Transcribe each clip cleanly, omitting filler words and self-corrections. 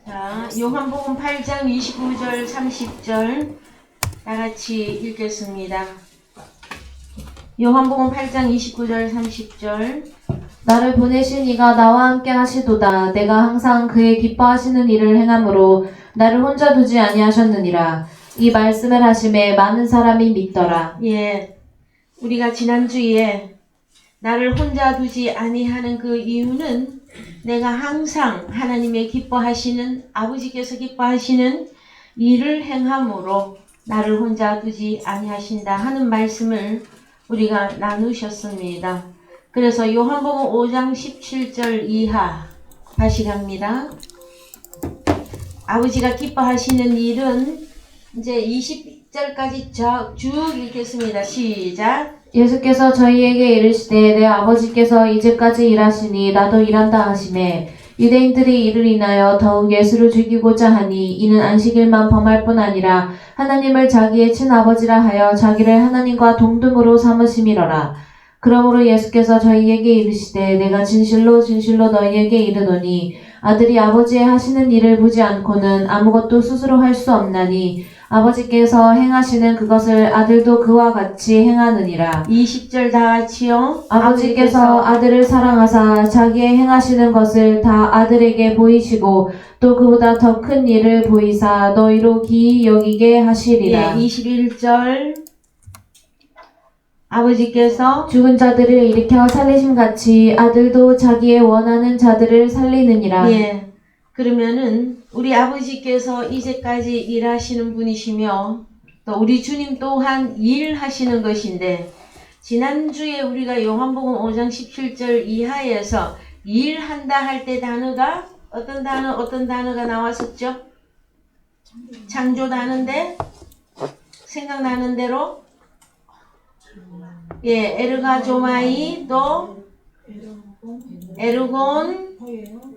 자, 요한복음 8장 29절 30절 다같이 읽겠습니다. 요한복음 8장 29절 30절. 나를 보내신 이가 나와 함께 하시도다. 내가 항상 그의 기뻐하시는 일을 행함으로 나를 혼자 두지 아니하셨느니라. 이 말씀을 하심에 많은 사람이 믿더라. 예, 우리가 지난주에 나를 혼자 두지 아니하는 그 이유는 내가 항상 하나님의 기뻐하시는, 아버지께서 기뻐하시는 일을 행함으로 나를 혼자 두지 아니하신다 하는 말씀을 우리가 나누셨습니다. 그래서 요한복음 5장 17절 이하 다시 갑니다. 아버지가 기뻐하시는 일은 이제 20절까지 쭉 읽겠습니다. 시작. 예수께서 저희에게 이르시되 내 아버지께서 이제까지 일하시니 나도 일한다 하시매 유대인들이 이를 인하여 더욱 예수를 죽이고자 하니 이는 안식일만 범할 뿐 아니라 하나님을 자기의 친아버지라 하여 자기를 하나님과 동등으로 삼으심이러라. 그러므로 예수께서 저희에게 이르시되 내가 진실로 진실로 너희에게 이르노니 아들이 아버지의 하시는 일을 보지 않고는 아무것도 스스로 할 수 없나니 아버지께서 행하시는 그것을 아들도 그와 같이 행하느니라. 20절 다 같이요. 아버지께서 아들을 사랑하사 자기의 행하시는 것을 다 아들에게 보이시고 또 그보다 더 큰 일을 보이사 너희로 기이 여기게 하시리라. 예, 21절. 아버지께서 죽은 자들을 일으켜 살리심같이 아들도 자기의 원하는 자들을 살리느니라. 예, 그러면은 우리 아버지께서 이제까지 일하시는 분이시며 또 우리 주님 또한 일하시는 것인데 지난주에 우리가 요한복음 5장 17절 이하에서 일한다 할 때 단어가 어떤 단어가 나왔었죠? 창조 단어인데 생각나는 대로 예, 에르가조마이 또 에르곤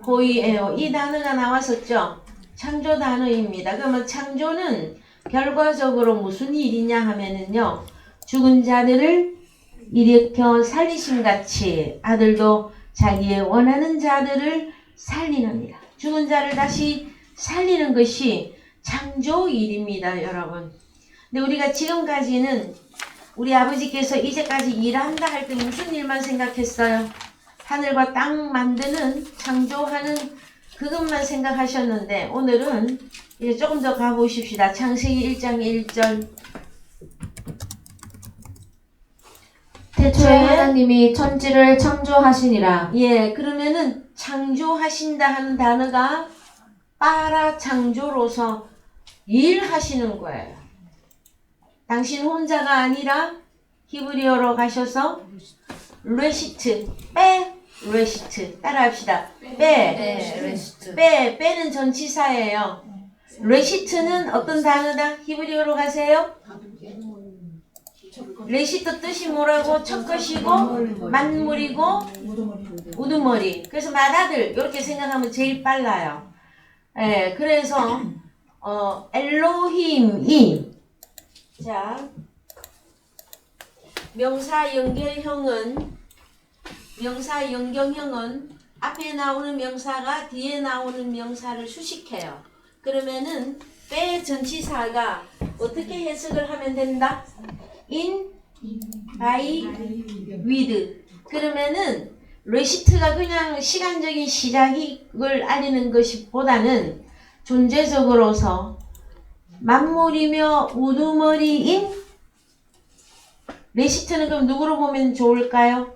고이에요. 이 단어가 나왔었죠. 창조 단어입니다. 그러면 창조는 결과적으로 무슨 일이냐 하면은요. 죽은 자들을 일으켜 살리심같이 아들도 자기의 원하는 자들을 살리느니라. 죽은 자를 다시 살리는 것이 창조 일입니다, 여러분. 근데 우리가 지금까지는 우리 아버지께서 이제까지 일한다 할 때 무슨 일만 생각했어요? 하늘과 땅 만드는, 창조하는 그것만 생각하셨는데 오늘은 이제 조금 더 가보십시다. 창세기 1장 1절. 태초에 하나님이 천지를 창조하시니라. 예, 그러면은 창조하신다 하는 단어가 빠라 창조로서 일하시는 거예요. 당신 혼자가 아니라 히브리어로 가셔서 레시트, 레시트 따라합시다. 빼는 전치사예요. 레시트는 어떤 단어다? 히브리어로 가세요. 레시트 뜻이 뭐라고? 첫 것이고 만물이고 우두머리. 그래서 맏아들 이렇게 생각하면 제일 빨라요. 예, 그래서 엘로힘이 자 명사 연경형은 앞에 나오는 명사가 뒤에 나오는 명사를 수식해요. 그러면은 빼 전치사가 어떻게 해석을 하면 된다? in, by, with. 그러면은 레시트가 그냥 시간적인 시작을 알리는 것보다는 존재적으로서 만물이며 우두머리인 레시트는 그럼 누구로 보면 좋을까요?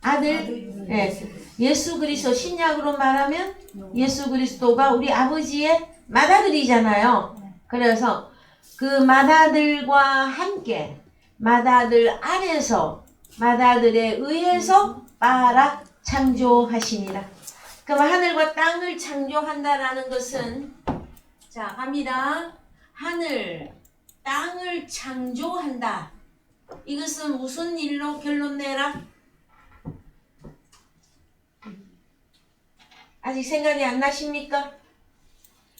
아들? 예. 예수 그리스도, 신약으로 말하면 예수 그리스도가 우리 아버지의 맏아들이잖아요. 그래서 그 맏아들과 함께 맏아들 안에서 맏아들에 의해서 빠라 창조하시니라. 그럼 하늘과 땅을 창조한다라는 것은 자 갑니다. 하늘, 땅을 창조한다. 이것은 무슨 일로 결론 내라? 아직 생각이 안 나십니까?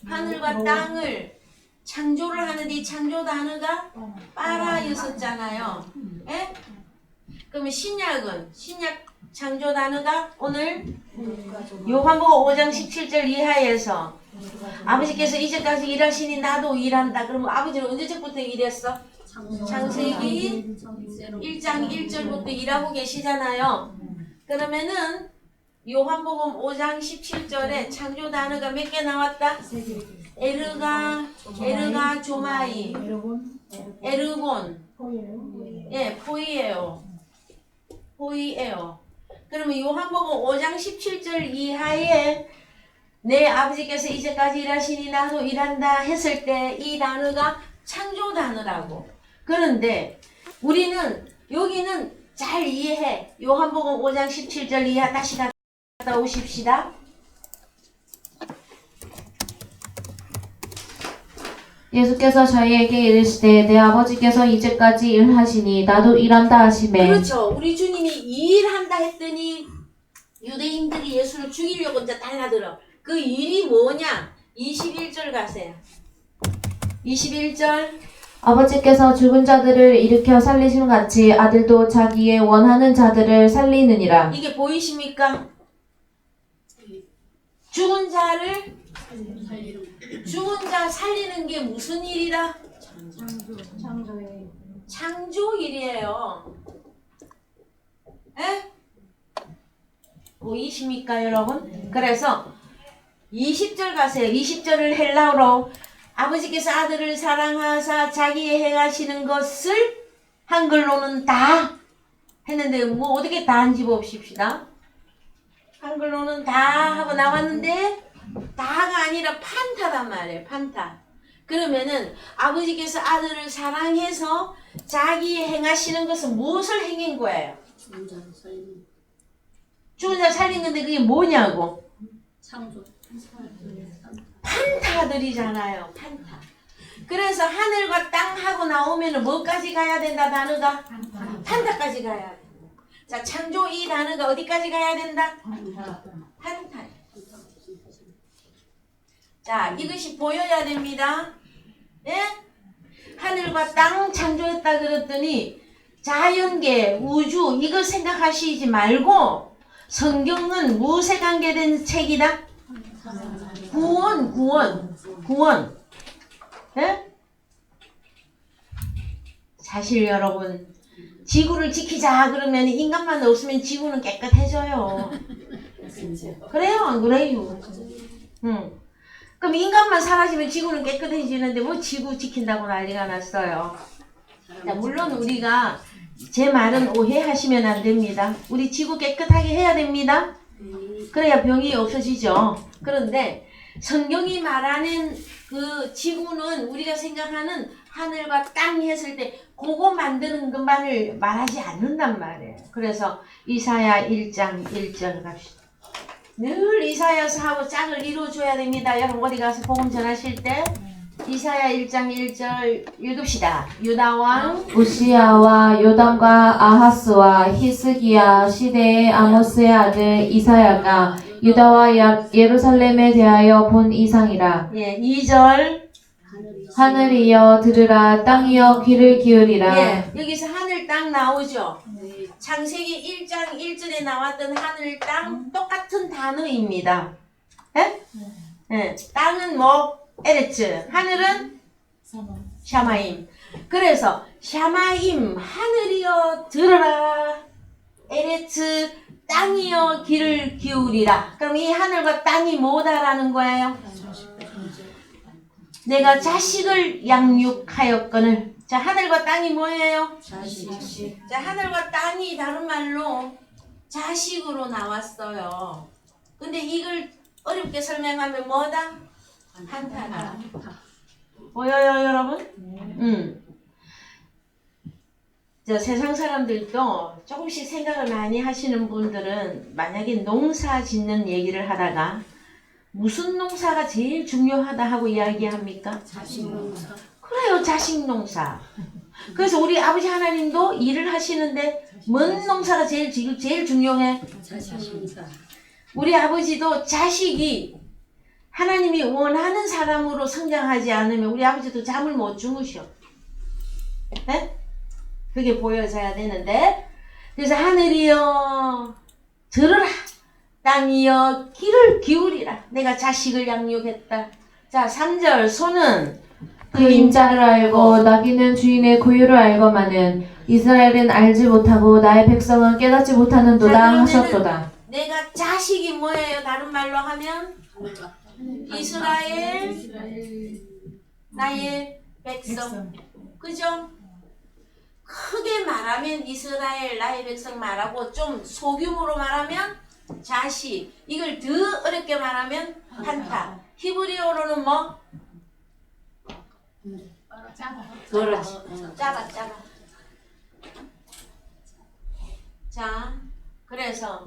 하늘과 땅을 창조를 하는데 이 창조 단어가 빠라였었잖아요. 예? 그 그러면 신약 창조 단어가 오늘 요한복음 5장 17절 이하에서 아버지께서 이제까지 일하시니 나도 일한다. 그러면 아버지는 언제부터 일했어? 창세기 1장 1절부터 일하고 계시잖아요. 그러면은 요한복음 5장 17절에 창조 단어가 몇 개 나왔다? 에르가 조마이, 에르곤, 예, 포이에요. 그러면 요한복음 5장 17절 이하에 내 아버지께서 이제까지 일하시니 나도 일한다 했을 때 이 단어가 창조 단어라고. 그런데 우리는 여기는 잘 이해해. 요한복음 5장 17절 이하 다시 갔다 오십시다. 예수께서 저희에게 이르시되 내 아버지께서 이제까지 일하시니 나도 일한다 하시매. 그렇죠. 우리 주님이 일한다 했더니 유대인들이 예수를 죽이려고 이제 달라들어. 그 일이 뭐냐? 21절 가세요. 21절. 아버지께서 죽은 자들을 일으켜 살리심 같이 아들도 자기의 원하는 자들을 살리느니라. 이게 보이십니까? 죽은 자 살리는 게 무슨 일이라? 창조 일이에요. 에? 보이십니까 여러분? 그래서 20절 가세요. 20절을 헬라어로 아버지께서 아들을 사랑하사 자기의 행하시는 것을 한글로는 다 했는데 뭐 어떻게 다 한지 봅시다. 한글로는 다 하고 나왔는데 다가 아니라 판타단 말이에요. 판타. 그러면은 아버지께서 아들을 사랑해서 자기 행하시는 것은 무엇을 행한 거예요? 죽은 자 살린 건데 그게 뭐냐고? 창조. 판타들이잖아요. 판타. 그래서 하늘과 땅 하고 나오면은 뭐까지 가야 된다 단어가? 판타까지 가야 돼. 자, 창조 이 단어가 어디까지 가야 된다? 판타. 자, 이것이 보여야 됩니다. 예? 하늘과 땅 창조했다 그랬더니 자연계, 우주 이거 생각하시지 말고 성경은 무엇에 관계된 책이다? 구원. 예? 사실 여러분 지구를 지키자 그러면 인간만 없으면 지구는 깨끗해져요. 그래요 안 그래요? 응. 그럼 인간만 사라지면 지구는 깨끗해지는데 뭐 지구 지킨다고 난리가 났어요. 자, 물론 우리가 제 말은 오해하시면 안 됩니다. 우리 지구 깨끗하게 해야 됩니다. 그래야 병이 없어지죠. 그런데 성경이 말하는 그 지구는 우리가 생각하는 하늘과 땅이 했을 때 그거 만드는 것만을 말하지 않는단 말이에요. 그래서 이사야 1장 1절 갑시다. 늘 이사야서하고 짝을 이루어줘야 됩니다. 여러분 어디 가서 복음 전하실 때 이사야 1장 1절 읽읍시다. 유다왕 우시야와 요담과 아하스와 히스기야 시대의 아모스의 아들 이사야가 유다와 예루살렘에 대하여 본 이상이라. 예, 2절 하늘이여 들으라 땅이여 귀를 기울이라. 예, 여기서 하늘 땅 나오죠. 창세기 1장 1절에 나왔던 하늘 땅 똑같은 단어입니다. 예? 예, 땅은 뭐 에레츠, 하늘은 샤마임. 그래서 샤마임 하늘이여 들으라, 에레츠 땅이여 귀를 기울이라. 그럼 이 하늘과 땅이 뭐다라는 거예요? 내가 자식을 양육하였거늘. 자, 하늘과 땅이 뭐예요? 자식. 자, 하늘과 땅이 다른 말로 자식으로 나왔어요. 근데 이걸 어렵게 뭐다? 판타다. 보여요, 여러분? 저 세상 사람들도 조금씩 생각을 많이 하시는 분들은 만약에 농사 짓는 얘기를 하다가 무슨 농사가 제일 중요하다 하고 이야기합니까? 자식농사. 그래요, 자식 농사. 그래서 우리 아버지 하나님도 일을 하시는데 뭔 농사가 제일 중요해? 자식농사. 우리 아버지도 자식이 하나님이 원하는 사람으로 성장하지 않으면 우리 아버지도 잠을 못 주무셔. 네? 그게 보여져야 되는데, 그래서 하늘이여 들으라, 땅이여 귀를 기울이라. 내가 자식을 양육했다. 자 3절 손은 그 임자를 알고 나귀는 주인의 고유를 알거마는 이스라엘은 알지 못하고 나의 백성은 깨닫지 못하는도다 자, 그러면은 하셨도다. 내가 자식이 뭐예요? 다른 말로 하면 이스라엘 나의 백성. 그죠? 크게 말하면 이스라엘 나의 백성 말하고 좀 소규모로 말하면 자식. 이걸 더 어렵게 말하면 한타. 히브리어로는 뭐? 그렇지. 작아. 자, 그래서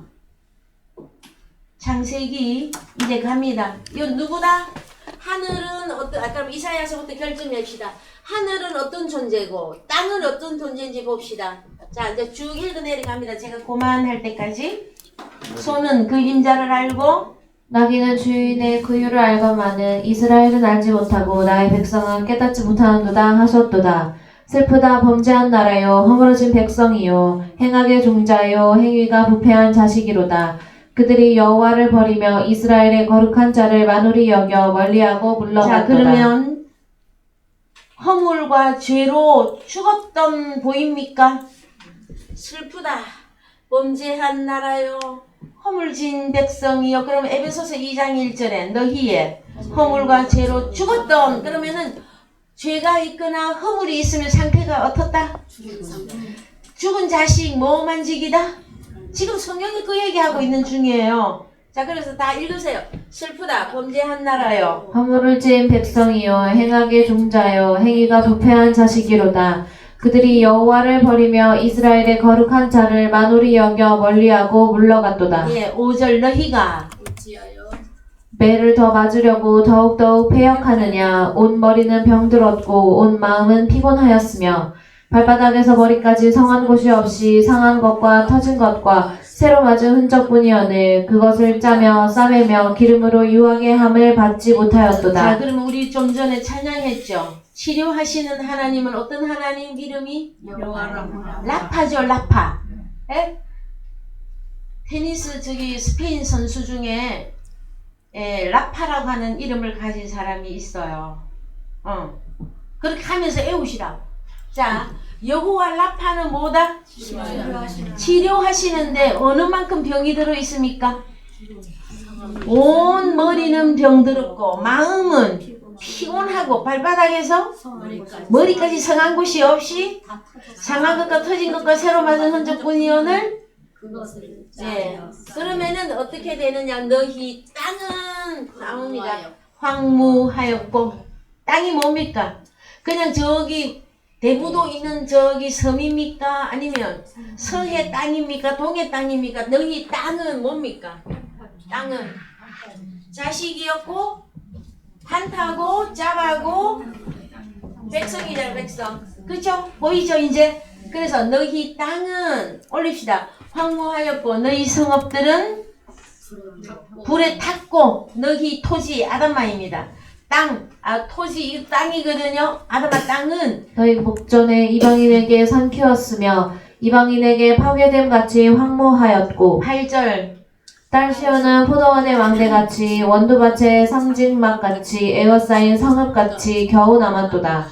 창세기 이제 갑니다. 이거 누구다? 하늘은 그럼 이사야서부터 결정냅시다. 하늘은 어떤 존재고 땅은 어떤 존재인지 봅시다. 자, 이제 쭉 읽어 내려갑니다. 제가 고만할 때까지. 손은 그 임자를 알고 나귀는 주인의 고유를 알거마는 이스라엘은 알지 못하고 나의 백성은 깨닫지 못하는도다 하셨도다. 슬프다 범죄한 나라요 허물어진 백성이요 행악의 종자요 행위가 부패한 자식이로다. 그들이 여호와를 버리며 이스라엘의 거룩한 자를 만홀히 여겨 멀리하고 자, 물러갔도다. 그러면 허물과 죄로 죽었던 보입니까? 슬프다. 범죄한 나라요. 허물진 백성이요. 그럼 에베소서 2장 1절에 너희의 허물과 죄로 죽었던, 그러면은 죄가 있거나 허물이 있으면 상태가 어떻다? 죽은 자식 뭐 만지기다? 지금 성경이 그 얘기하고 있는 중이에요. 자, 그래서 다 읽으세요. 슬프다. 범죄한 나라요. 허물을 지은 백성이요 행악의 종자요 행위가 부패한 자식이로다. 그들이 여호와를 버리며 이스라엘의 거룩한 자를 만홀히 여겨 멀리하고 물러갔도다. 예, 5절 너희가 어찌하여 매를 더 맞으려고 더욱더욱 패역하느냐. 온 머리는 병들었고 온 마음은 피곤하였으며 발바닥에서 머리까지 성한 곳이 없이 상한 것과 터진 것과 새로 맞은 흔적뿐이오늘 그것을 짜며 싸매며 기름으로 유하게 함을 받지 자, 못하였도다. 그러면 우리 좀 전에 찬양했죠. 치료하시는 하나님은 어떤 하나님 이름이? 여호와라 라파죠, 라파. 예? 테니스 스페인 선수 중에 라파라고 하는 이름을 가진 사람이 있어요. 그렇게 하면서 애우시라고. 자, 여호와 라파는 뭐다? 치료하시는데 어느 만큼 병이 들어 있습니까? 온 머리는 병들었고 마음은 피곤하고 발바닥에서 머리까지 상한 곳이 없이 상한 것과 터진 것과 새로 맞은 흔적뿐이오늘. 그것을 예. 그러면은 어떻게 되느냐? 너희 땅은 나옵니다. 황무하였고. 땅이 뭡니까? 그냥 저기 대부도 있는 저기 섬입니까? 아니면 서해 땅입니까? 동해 땅입니까? 너희 땅은 뭡니까? 땅은 자식이었고 한타고 짭하고 백성이잖아, 백성. 그쵸? 보이죠 이제? 그래서 너희 땅은 올립시다. 황무하였고 너희 성읍들은 불에 탔고 너희 토지 아담마입니다. 땅, 토지 이 땅이거든요. 아담마 땅은 너희 목전에 이방인에게 삼키었으며 이방인에게 파괴됨 같이 황무하였고 8절 딸 시온은 포도원의 왕대같이 원두밭의 상징막같이 에워싸인 성읍같이 겨우 남았도다.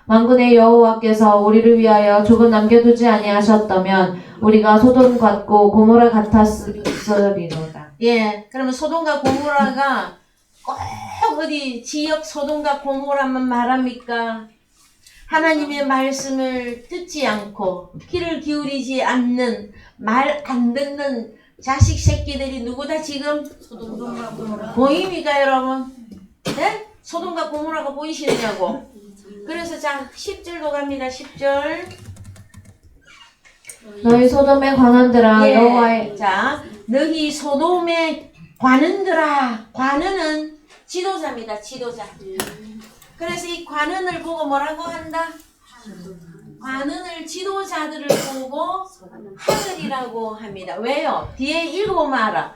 만군의 여호와께서 우리를 위하여 조금 남겨두지 아니하셨다면 우리가 소돔 같고 고모라 같았으리로다. 예, 그러면 소돔과 고모라가 꼭 어디 지역 소돔과 고모라만 말합니까? 하나님의 말씀을 듣지 않고 귀를 기울이지 않는 말 안 듣는 자식 새끼들이 누구다 지금? 소돔과 고모라 보입니까 여러분? 네? 소돔과 고모라가 보이시느냐고. 그래서 자 10절로 갑니다. 10절. 너희 소돔의 관원들아 여호와의 자 너희 소돔의 관원들아. 관원은 지도자입니다. 지도자. 그래서 이 관원을 보고 뭐라고 한다? 관원을 지도자들을 보고 하늘이라고 합니다. 왜요? 뒤에 읽어보면 알아.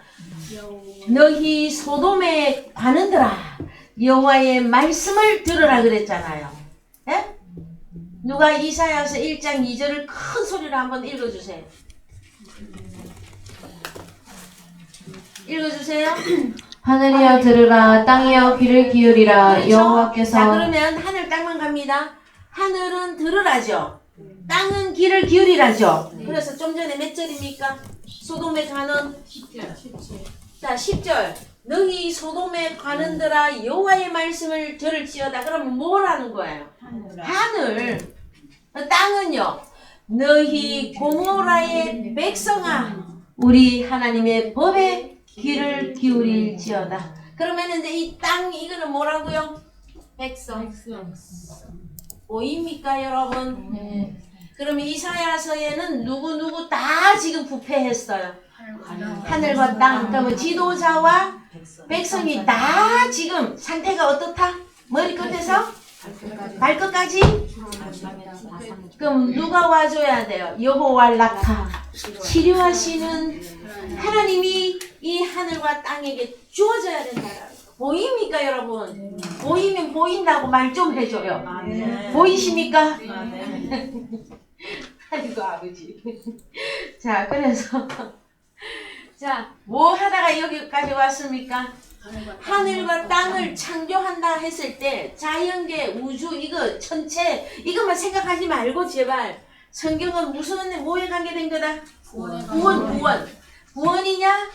너희 소돔의 관원들아 여호와의 말씀을 들으라 그랬잖아요. 예? 누가 이사야서 1장 2절을 큰 소리로 한번 읽어주세요. 읽어주세요. 하늘이여 들으라 땅이여 귀를 기울이라 그렇죠? 여호와께서 자 그러면 하늘 땅만 갑니다. 하늘은 들으라죠. 땅은 귀를 기울이라죠. 그래서 좀 전에 몇 절입니까? 소돔에 가는 10절. 자 10절. 너희 소돔에 가는들아 여호와의 말씀을 들을지어다. 그러면 뭘 하는 거예요? 하늘. 땅은요. 너희 고모라의 백성아 우리 하나님의 법에 귀를 기울일지어다. 그러면 이제 이 땅 이거는 뭐라고요? 백성. 보입니까 여러분? 네. 그러면 이사야서에는 누구 다 지금 부패했어요. 하늘과 땅. 그러면 지도자와 백성이 다 지금 상태가 어떻다? 머리끝에서 발끝까지? 그럼 누가 와줘야 돼요? 여호와 라파. 치료하시는 하나님이 이 하늘과 땅에게 주어져야 된다. 보입니까 여러분? 보이면 보인다고 말 좀 해줘요. 보이십니까? 아이고 아버지. 자 그래서 자 뭐 하다가 여기까지 왔습니까? 하늘과 땅을 창조한다 했을 때 자연계 우주 이거 전체 이것만 생각하지 말고 제발 성경은 무슨 뭐에 관계된 거다? 구원이냐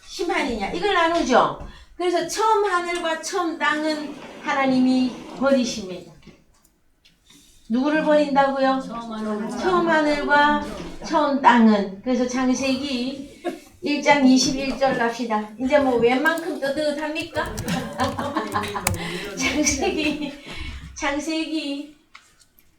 심판이냐 이걸 나누죠. 그래서 처음 하늘과 처음 땅은 하나님이 버리십니다. 누구를 버린다고요? 처음 하늘과 처음 땅은. 그래서 창세기 1장 21절 갑시다. 이제 뭐 웬만큼 뜨뜻합니까? 창세기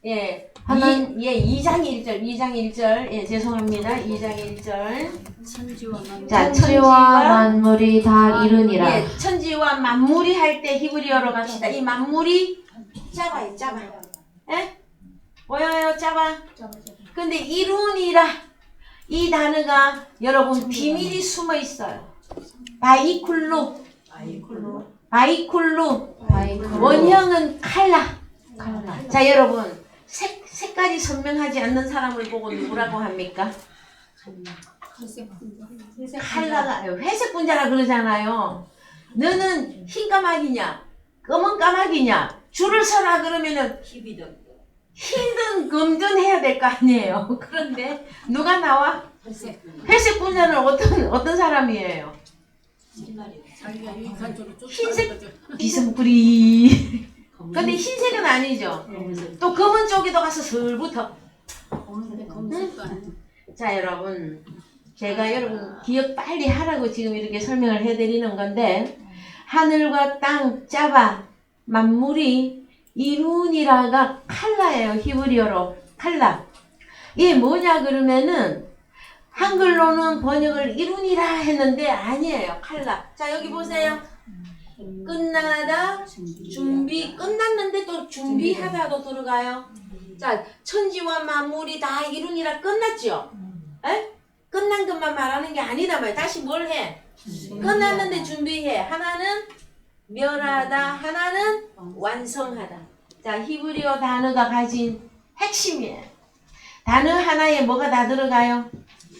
예, 2장 1절 예, 죄송합니다. 2장 1절 자, 천지와 만물이 다 이르니라. 예, 천지와 만물이 할 때 히브리어로 갑시다. 이 만물이 짜봐요, 짜봐. 예? 보여요, 짜봐. 근데 이룬이라 이 단어가 여러분 비밀이 숨어 있어요. 바이쿨루. 원형은 칼라. 자, 여러분 색깔이 선명하지 않는 사람을 보고 누구라고 합니까? 칼라가 회색 분자라 그러잖아요. 너는 흰 까마귀냐, 검은 까마귀냐, 줄을 서라 그러면은 흰든 검든 해야 될 거 아니에요. 그런데 누가 나와? 회색 분자는 어떤 사람이에요? 흰색 비스무구리. 근데 흰색은 아니죠. 또 검은 쪽에도 가서 슬붙어. 자 여러분, 제가 여러분 기억 빨리 하라고 지금 이렇게 설명을 해드리는 건데 하늘과 땅 짜바 만물이 이룬이라가 칼라예요. 히브리어로 칼라. 이게 뭐냐 그러면은 한글로는 번역을 이룬이라 했는데 아니에요. 칼라. 자 여기 보세요. 끝나다 준비 끝났는데 또 준비하다도 들어가요. 자 천지와 만물이 다 이룬이라 끝났죠. 에? 끝난 것만 말하는 게 아니다 말이야. 다시 뭘 해? 끝났는데 준비해. 하나는 멸하다, 하나는 완성하다. 자 히브리어 단어가 가진 핵심이에요. 단어 하나에 뭐가 다 들어가요?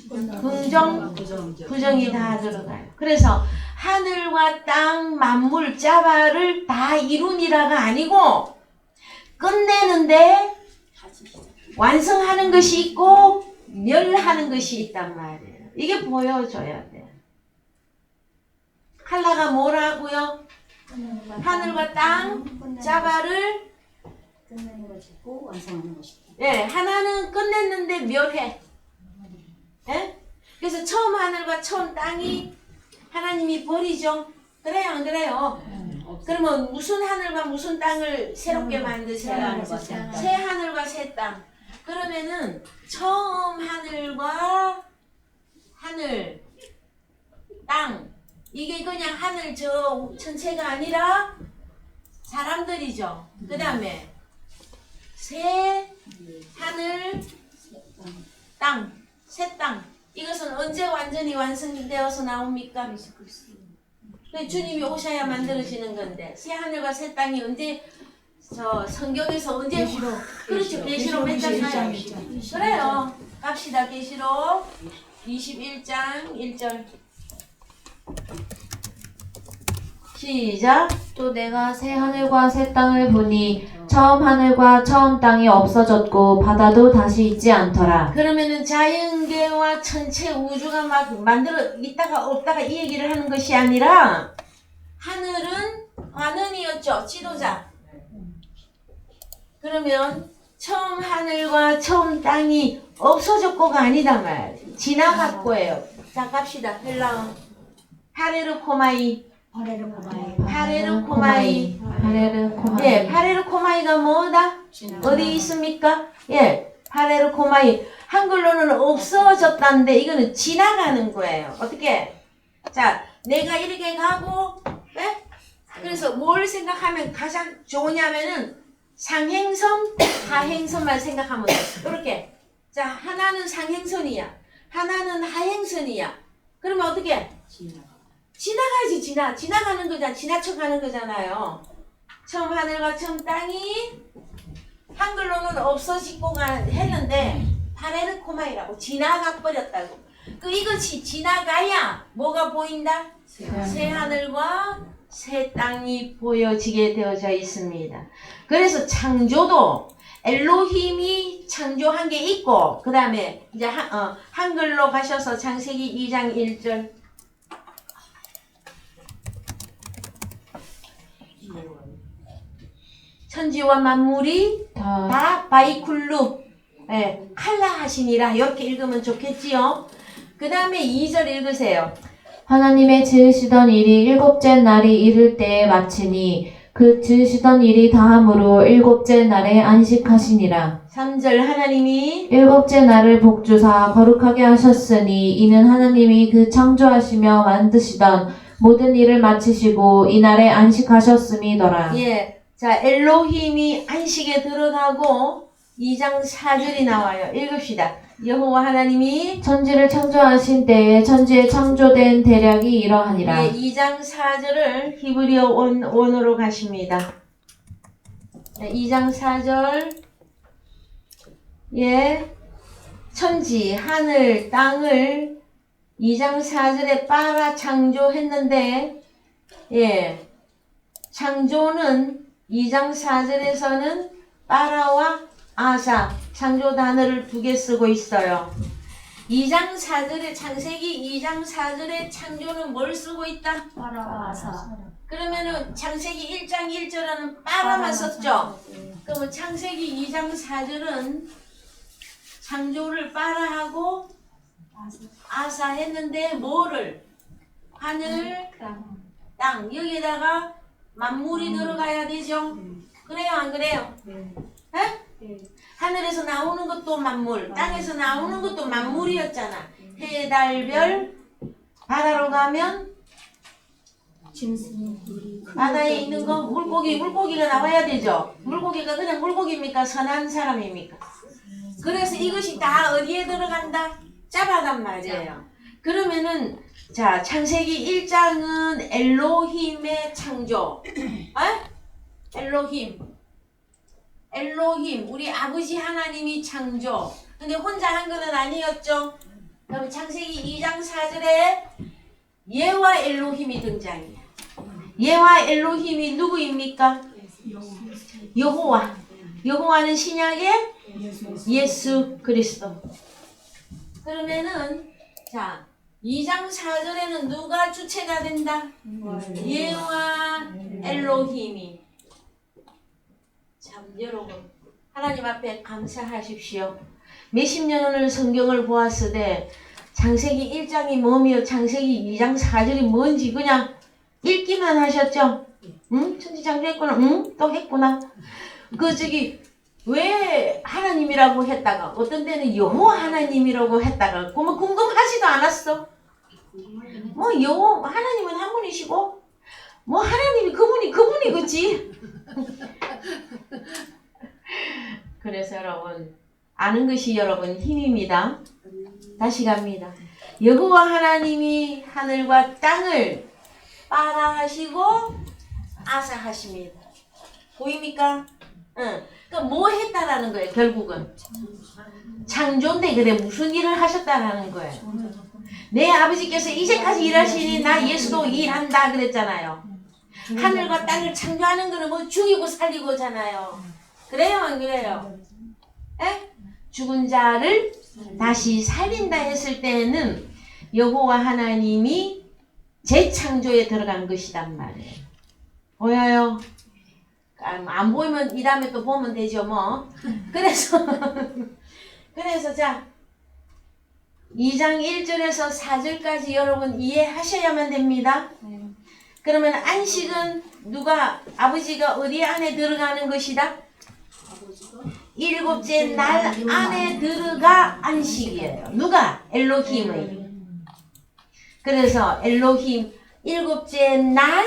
긍정, 부정이 다 들어가요. 그래서 하늘과 땅, 만물, 짜바를 다 이룬이라가 아니고 끝내는데 완성하는 것이 있고 멸하는 것이 있단 말이에요. 이게 보여줘야 돼요. 칼라가 뭐라고요? 하늘과 땅, 짜바를 끝내는 것이 있고 완성하는 것이 있고. 예, 하나는 끝냈는데 멸해. 예? 그래서 처음 하늘과 처음 땅이 하나님이 버리죠. 그래요, 안 그래요? 그러면 무슨 하늘과 무슨 땅을 새롭게 만드세요? 새 하늘과 새 땅. 그러면은 처음 하늘과 하늘, 땅 이게 그냥 하늘 저 전체가 아니라 사람들이죠. 그 다음에 새 하늘, 땅, 새 땅. 이것은 언제 완전히 완성되어서 나옵니까? 주님이 오셔야 만들어지는 건데 새 하늘과 새 땅이 언제 저 성경에서 언제 그렇죠. 계시록 몇 장 나요? 그래요. 갑시다. 계시록 21장 1절. 시작. 또 내가 새 하늘과 새 땅을 보니 처음 하늘과 처음 땅이 없어졌고 바다도 다시 있지 않더라. 그러면은 자연계와 전체 우주가 막 만들어 있다가 없다가 이 얘기를 하는 것이 아니라 하늘은 관원이었죠. 지도자. 그러면 처음 하늘과 처음 땅이 없어졌고가 아니다 말. 지나갔고예요. 자 갑시다. 헬라어. 파레르코마이. 파레르코마이. 파레르코마이. 예, 파레르코마이가 뭐다? 어디 있습니까? 예, 파레르코마이. 한글로는 없어졌다는데 이거는 지나가는 거예요. 어떻게? 자, 내가 이렇게 가고, 예? 그래서 뭘 생각하면 가장 좋으냐면은 상행선, 하행선만 생각하면 돼. 이렇게. 자, 하나는 상행선이야. 하나는 하행선이야. 그러면 어떻게? 지나가야지, 지나가는 거잖아. 지나쳐가는 거잖아요. 처음 하늘과 처음 땅이 한글로는 없어지고가 했는데 파레르코마이라고 지나가 버렸다고. 그 이것이 지나가야 뭐가 보인다? 새 하늘과 새 땅이 보여지게 되어져 있습니다. 그래서 창조도 엘로힘이 창조한 게 있고 그 다음에 이제 한글로 가셔서 창세기 2장 1절. 천지와 만물이 다 바이쿨루 칼라 하시니라 이렇게 읽으면 좋겠지요. 그 다음에 2절 읽으세요. 하나님의 지으시던 일이 일곱째 날이 이를 때에 마치니 그 지으시던 일이 다함으로 일곱째 날에 안식하시니라. 3절 하나님이 일곱째 날을 복주사 거룩하게 하셨으니 이는 하나님이 그 창조하시며 만드시던 모든 일을 마치시고 이날에 안식하셨음이더라. 예, 자 엘로힘이 안식에 들어가고 2장 4절이 나와요. 읽읍시다. 여호와 하나님이 천지를 창조하신 때에 천지에 창조된 대략이 이러하니라. 예, 2장 4절을 히브리어 원어로 가십니다. 네, 2장 4절 예, 천지, 하늘, 땅을 2장 4절에 빨아 창조했는데 예, 창조는 2장 4절에서는 빠라와 아사, 창조 단어를 두 개 쓰고 있어요. 2장 4절에 창세기 2장 4절에 창조는 뭘 쓰고 있다? 아사. 그러면은 창세기 1장 1절에는 빠라만 썼죠? 그러면 창세기 2장 4절은 창조를 빠라하고 아사 했는데 뭐를? 하늘, 땅 여기에다가 만물이 들어가야 되죠? 그래요 안 그래요? 에? 하늘에서 나오는 것도 만물, 땅에서 나오는 것도 만물이었잖아. 해, 달, 별, 바다로 가면 바다에 있는 거 물고기가 나와야 되죠. 물고기가 그냥 물고기입니까? 선한 사람입니까? 그래서 이것이 다 어디에 들어간다? 짜바단 말이에요. 그러면은 자 창세기 1장은 엘로힘의 창조. 엘로힘 우리 아버지 하나님이 창조. 근데 혼자 한 거는 아니었죠. 그럼 창세기 2장 4절에 예와 엘로힘이 등장이야. 예와 엘로힘이 누구입니까? 여호와. 여호와는 신약의 예수 그리스도. 그러면은 자 2장 4절에는 누가 주체가 된다? 예와 엘로힘이. 참 여러분 하나님 앞에 감사하십시오. 몇십 년을 성경을 보았으되 창세기 1장이 뭐며 창세기 2장 4절이 뭔지 그냥 읽기만 하셨죠? 응? 천지창조했구나. 응? 또 했구나. 왜 하나님이라고 했다가 어떤 때는 여호와 하나님이라고 했다가 그러면 궁금하지도 않았어. 뭐 여호와 하나님은 한 분이시고 뭐 하나님이 그분이 그치. 그래서 여러분 아는 것이 여러분 힘입니다. 다시 갑니다. 여호와 하나님이 하늘과 땅을 빠라하시고 아사하십니다. 보입니까? 응. 그러니까 뭐 했다라는 거예요, 결국은. 창조인데 그래 무슨 일을 하셨다라는 거예요. 내 아버지께서 이제까지 일하시니 나 예수도 일한다 그랬잖아요. 하늘과 땅을 창조하는 거는 뭐 죽이고 살리고잖아요. 그래요, 안 그래요? 에? 죽은 자를 다시 살린다 했을 때는 여호와 하나님이 재창조에 들어간 것이란 말이에요. 보여요? 안 보이면 이 다음에 또 보면 되죠 뭐. 그래서 자 2장 1절에서 4절까지 여러분 이해하셔야만 됩니다. 그러면 안식은 누가 아버지가 어디 안에 들어가는 것이다? 일곱째 날 안에 들어가 안식이에요. 누가? 엘로힘의. 그래서 엘로힘 일곱째 날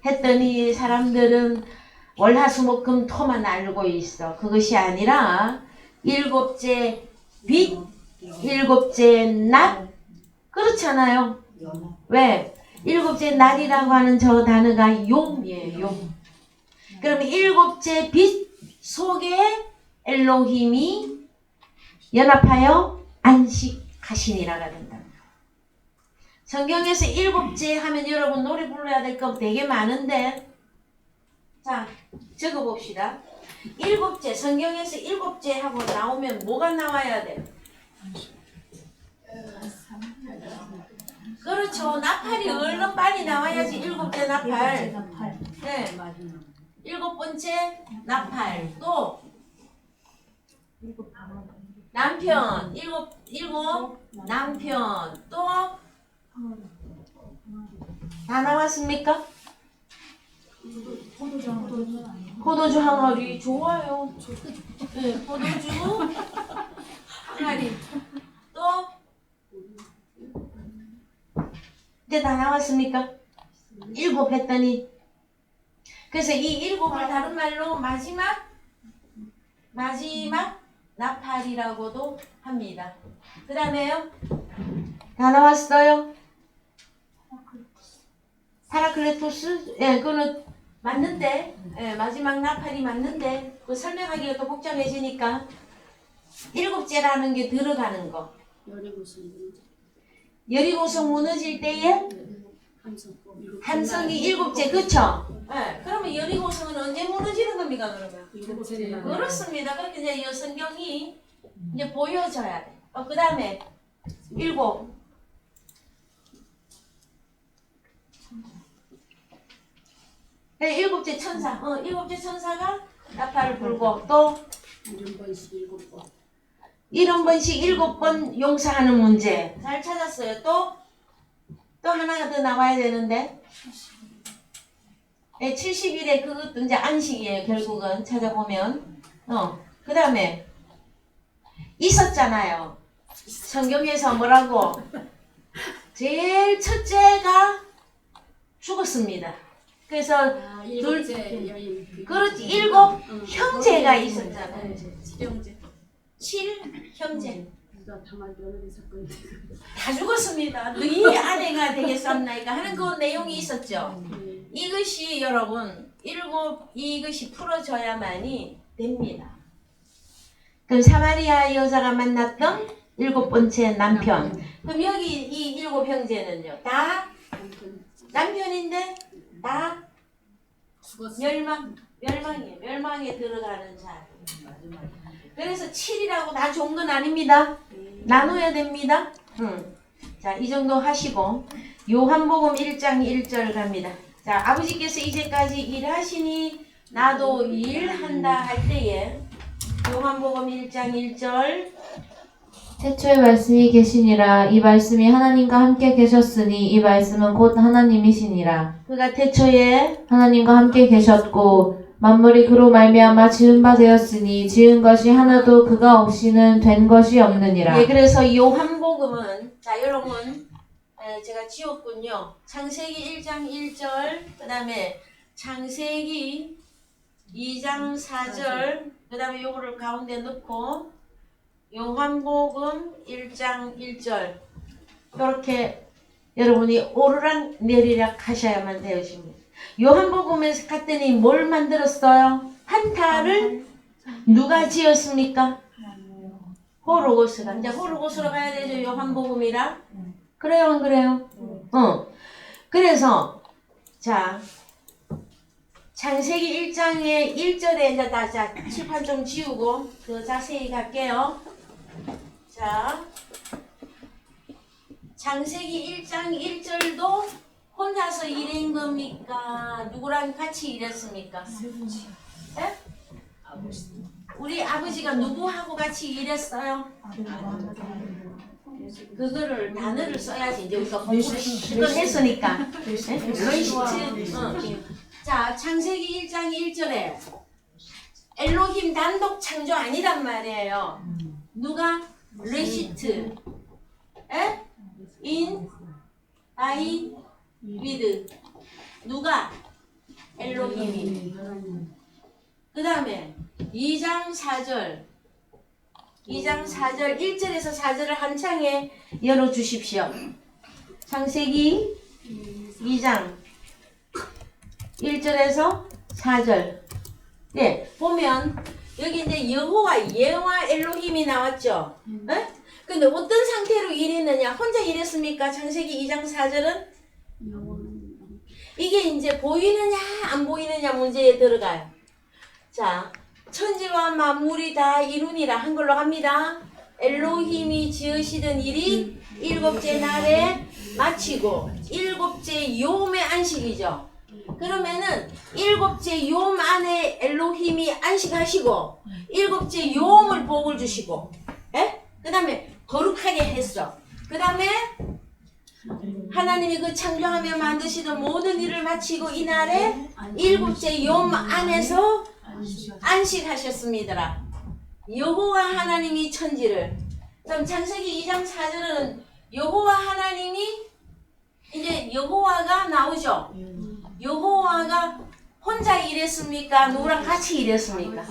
했더니 사람들은 월화수목금토만 알고 있어. 그것이 아니라 일곱째 빛, 일곱째 낮 그렇잖아요. 왜? 일곱째 날이라고 하는 저 단어가 용이에요. 용. 그러면 일곱째 빛 속에 엘로힘이 연합하여 안식하시니라가 된다. 성경에서 일곱째 하면 여러분 노래 불러야 될 거 되게 많은데 자 적어봅시다. 일곱째 성경에서 일곱째 하고 나오면 뭐가 나와야 돼? 그렇죠. 나팔이 얼른 빨리 나와야지 일곱째 나팔. 네. 일곱 번째 나팔. 또 남편. 일곱 남편. 또 다 나왔습니까? 포도주 항아리 좋아요. 네, 포도주 항아리. 또 이제 다 나왔습니까? 일곱 했더니 그래서 이 일곱을 다른 말로 마지막 나팔이라고도 합니다. 그 다음에요. 다 나왔어요. 파라클레토스? 예, 그거는 맞는데, 예, 마지막 나팔이 맞는데, 그 설명하기가 또 복잡해지니까, 일곱째라는 게 들어가는 거. 여리고성 무너질 때에 함성이 일곱째, 그쵸? 예, 그러면 여리고성은 언제 무너지는 겁니까, 그러면? 그렇습니다. 그렇게 이제 이 성경이 이제 보여져야 돼. 그 다음에, 일곱. 네, 일곱째 천사. 일곱째 천사가 나팔을 불고 또 70번씩 7번 용서하는 문제. 잘 찾았어요. 또 하나가 더 나와야 되는데. 네, 70일에 그것도 이제 안식이에요. 결국은 찾아보면. 그 다음에 있었잖아요. 성경에서 뭐라고? 제일 첫째가 죽었습니다. 그래서 그렇지 7 형제가 있었잖아요. 7 형제 다 죽었습니다. 너희 아내가 되겠습니까 하는 그 내용이 있었죠. 이것이 여러분 이것이 풀어져야만이 됩니다. 그럼 사마리아 여자가 만났던 7번째 남편. 그럼 여기 이 7 형제는요 다 남편인데 다 멸망이에요. 멸망에 들어가는 자. 그래서 7이라고 다 좋은 건 아닙니다. 나눠야 됩니다. 자, 이 정도 하시고 요한복음 1장 1절 갑니다. 자, 아버지께서 이제까지 일하시니 나도 일한다 할 때에 요한복음 1장 1절 태초에 말씀이 계시니라. 이 말씀이 하나님과 함께 계셨으니 이 말씀은 곧 하나님이시니라. 그가 태초에 하나님과 함께 계셨고 만물이 그로 말미암아 지은 바 되었으니 지은 것이 하나도 그가 없이는 된 것이 없느니라. 예, 그래서 요한복음은 자 여러분 제가 지웠군요. 창세기 1장 1절 그 다음에 창세기 2장 4절 그 다음에 요거를 가운데 넣고 요한복음 1장 1절 이렇게 여러분이 오르락 내리락 하셔야만 되십니다. 요한복음에서 갔더니 뭘 만들었어요? 한타를 누가 지었습니까? 호로고스가. 이제 호로고스로 가야 되죠. 요한복음이라. 그래요, 안 그래요? 그래서 자 창세기 1장의 1절에 이제 자 칠판 좀 지우고 더 자세히 갈게요. 자 창세기 1장 1절도 혼자서 일한 겁니까? 누구랑 같이 일했습니까? 예? 우리 아버지가 누구하고 같이 일했어요? 그거를 단어를 써야지. 이제 우리가 공부를 실컷 했으니까. 레시트. 자, 창세기 1장 1절에 엘로힘 단독 창조 아니란 말이에요. 누가? 레시트. 에? 인 아이 위드. 누가? 엘로힘이. 그 다음에 2장 4절 1절에서 4절을 한 창에 열어주십시오. 창세기 2장 1절에서 4절. 네, 보면 여기 이제 여호와 예와 엘로힘이 나왔죠. 네? 근데 어떤 상태로 일했느냐? 혼자 일했습니까? 창세기 2장 4절은 이게 이제 보이느냐 안 보이느냐 문제에 들어가요. 자, 천지와 만물이 다 이루니라 한글로 합니다. 엘로힘이 지으시던 일이 일곱째 날에 마치고 일곱째 요음의 안식이죠. 그러면은 일곱째 요음 안에 엘로힘이 안식하시고 일곱째 요음을 복을 주시고, 그 다음에 거룩하게 했어. 그 다음에 하나님이 그 창조하며 만드시던 모든 일을 마치고 이날에 일곱째 요음 안에서 안식하셨습니다. 여호와 하나님이 천지를. 그럼 창세기 2장 4절은 여호와 하나님이 이제 여호와가 나오죠. 여호와가 혼자 일했습니까? 누구랑 같이 일했습니까?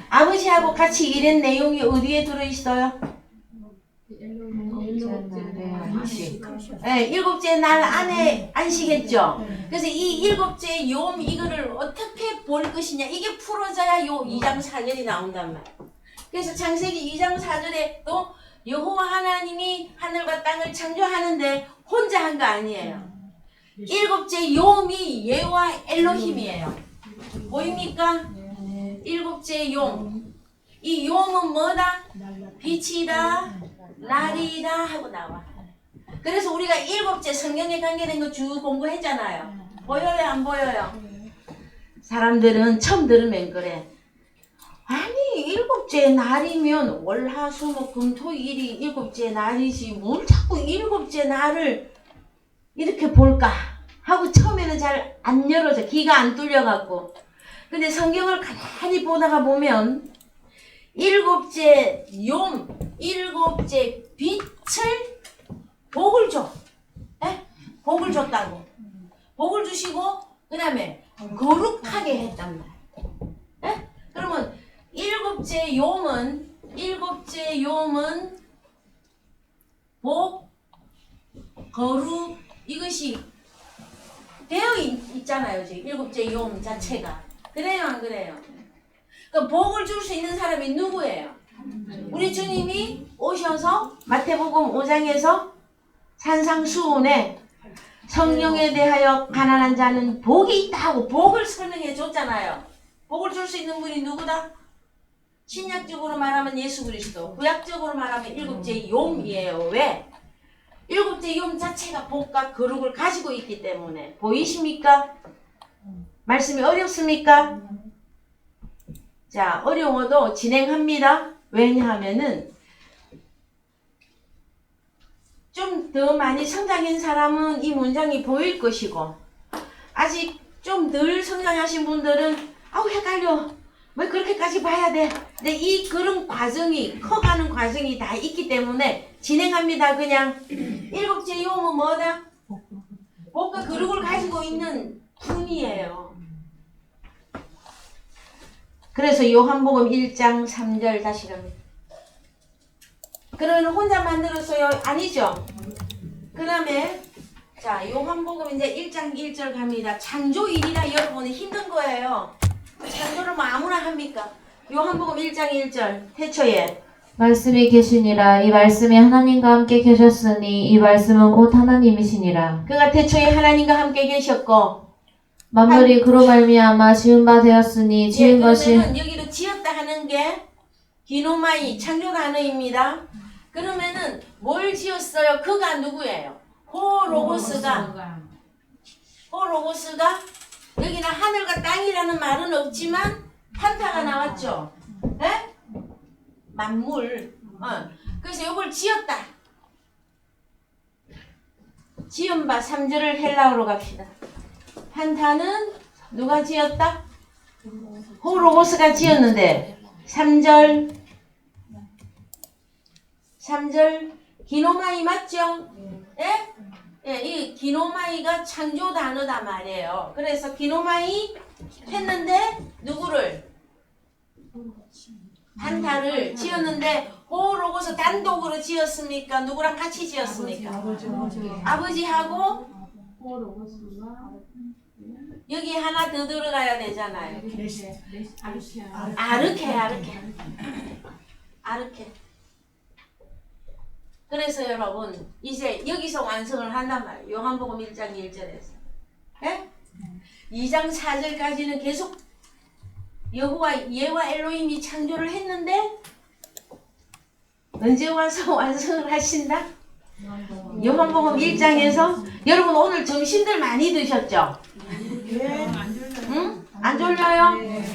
아버지하고 같이 일한 내용이 어디에 들어있어요? 네, 일곱째 날 안에 안식했죠. 그래서 이 일곱째 요음 이거를 어떻게 볼 것이냐, 이게 풀어져야 요 2장 4절이 나온단 말이에요. 그래서 창세기 2장 4절에 또 여호와 하나님이 하늘과 땅을 창조하는데 혼자 한 거 아니에요. 일곱째 요음이 예와 엘로힘이에요. 보입니까? 일곱째 요음. 이 요음은 뭐다? 빛이다, 날이다 하고 나와. 그래서 우리가 일곱째 성경에 관계된 거 쭉 공부했잖아요. 보여요, 안 보여요? 사람들은 처음 들으면 그래. 아니, 일곱째 날이면 월화수목금토일이 일곱째 날이지 뭘 자꾸 일곱째 날을 이렇게 볼까 하고 처음에는 잘 안 열어져. 귀가 안 뚫려갖고. 근데 성경을 가만히 보다가 보면 일곱째 용, 일곱째 빛을 복을 줘. 복을 줬다고. 복을 주시고 그 다음에 거룩하게 했단 말이야. 그러면 일곱째 요음은 복, 거룩 이것이 되어 있잖아요. 지금 일곱째 요음 자체가. 그래요, 안 그래요? 그 복을 줄 수 있는 사람이 누구예요? 우리 주님이 오셔서 마태복음 5장에서 산상수훈에 성령에 대하여 가난한 자는 복이 있다 하고 복을 설명해 줬잖아요. 복을 줄 수 있는 분이 누구다? 신약적으로 말하면 예수 그리스도, 구약적으로 말하면 일곱째 요음이에요. 왜? 일곱째 요음 자체가 복과 거룩을 가지고 있기 때문에. 보이십니까? 말씀이 어렵습니까? 자, 어려워도 진행합니다. 왜냐하면은 좀 더 많이 성장한 사람은 이 문장이 보일 것이고, 아직 좀 덜 성장하신 분들은 아우 헷갈려, 왜 그렇게까지 봐야 돼? 근데 이 그런 과정이, 커가는 과정이 다 있기 때문에 진행합니다. 그냥 일곱째 요음은 뭐다? 복과 거룩을 가지고 있는 분이에요. 그래서 요한복음 1장 3절 다시 갑니다. 그러면 혼자 만들었어요? 아니죠? 그 다음에 자, 요한복음 이제 1장 1절 갑니다. 창조일이라 여러분이 힘든 거예요. 창조를 뭐 아무나 합니까? 요한복음 1장 1절 태초에 말씀이 계시니라. 이 말씀이 하나님과 함께 계셨으니 이 말씀은 곧 하나님이시니라. 그가 태초에 하나님과 함께 계셨고 만물이 그로 말미암아 지은 바 되었으니 지은 것이 그러면은 여기도 지었다 하는 게 기노마이 창조 단어입니다. 그러면은 뭘 지었어요? 그가 누구예요? 호로고스가 여기는 하늘과 땅이라는 말은 없지만 판타가 나왔죠. 에? 만물. 그래서 이걸 지었다. 지은 바 3절을 헬라어로 갑시다. 판타는 누가 지었다? 호로고스가 지었는데 3절 기노마이 맞죠? 예? 예, 이 기노마이가 창조 단어다 말이에요. 그래서 기노마이 했는데 누구를? 판타를 지었는데 호로고스 단독으로 지었습니까? 누구랑 같이 지었습니까? 아버지하고 여기 하나 더 들어가야 되잖아요. 아르케. 그래서 여러분 이제 여기서 완성을 한단 말이에요. 요한복음 1장 1절에서. 예? 2장 4절까지는 계속 여호와 예와 엘로힘이 창조를 했는데 언제 와서 완성을 하신다? 요한복음 1장에서 여러분 오늘 점심들 많이 드셨죠? 응? 안 졸려요?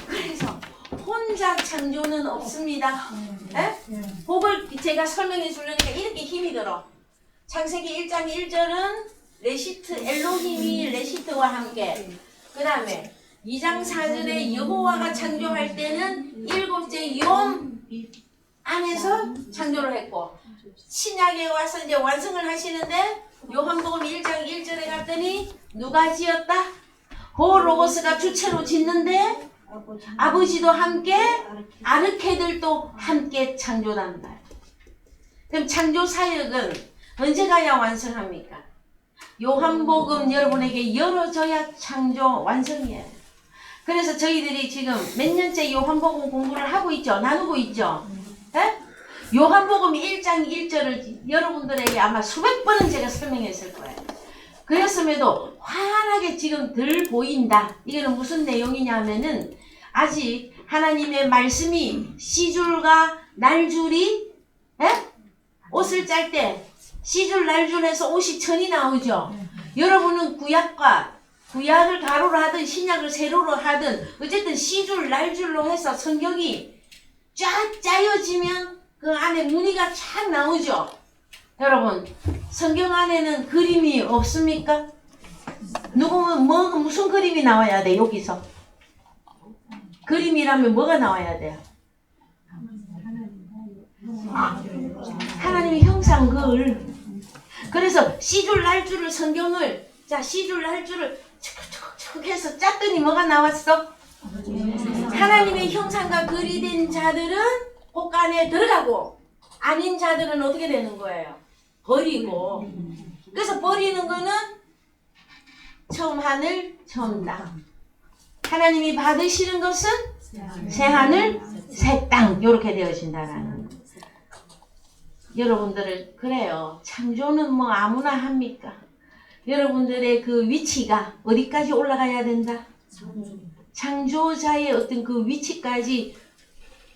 그래서 혼자 창조는 없습니다. 에? 복을 제가 설명해 주려니까 이렇게 힘이 들어. 창세기 1장 1절은 레시트 엘로힘이 레시트와 함께, 그 다음에 2장 4절에 여호와가 창조할 때는 일곱째 용 안에서 창조를 했고, 신약에 와서 이제 완성을 하시는데 요한복음 1장 1절에 갔더니 누가 지었다? 호로고스가 주체로 짓는데 아버지도 함께 아르케들도 함께 창조한다. 그럼 창조 사역은 언제 가야 완성합니까? 요한복음 여러분에게 열어줘야 창조 완성이에요. 그래서 저희들이 지금 몇 년째 요한복음 공부를 하고 있죠. 나누고 있죠. 네? 요한복음 1장 1절을 여러분들에게 아마 수백 번은 제가 설명했을 거예요. 그랬음에도 환하게 지금 덜 보인다. 이거는 무슨 내용이냐면은 아직 하나님의 말씀이 씨줄과 날줄이 옷을 짤 때 씨줄 날줄해서 옷이 천이 나오죠. 여러분은 구약을 가로로 하든 신약을 세로로 하든 어쨌든 씨줄 날줄로 해서 성경이 쫙 짜여지면 그 안에 무늬가 쫙 나오죠. 여러분 성경 안에는 그림이 없습니까? 누구면 무슨 그림이 나와야 돼? 여기서 그림이라면 뭐가 나와야 돼요? 하나님의 형상글. 그래서 씨줄 날줄을 성경을 씨줄 날줄을 척척척 해서 짰더니 뭐가 나왔어? 하나님의 형상과 글이 된 자들은 복 안에 들어가고 아닌 자들은 어떻게 되는 거예요? 버리고. 그래서 버리는 거는 처음 하늘 처음 땅. 하나님이 받으시는 것은 새 하늘 새 땅 이렇게 되어진다라는. 여러분들을 그래요. 창조는 뭐 아무나 합니까? 여러분들의 그 위치가 어디까지 올라가야 된다? 창조자의 어떤 그 위치까지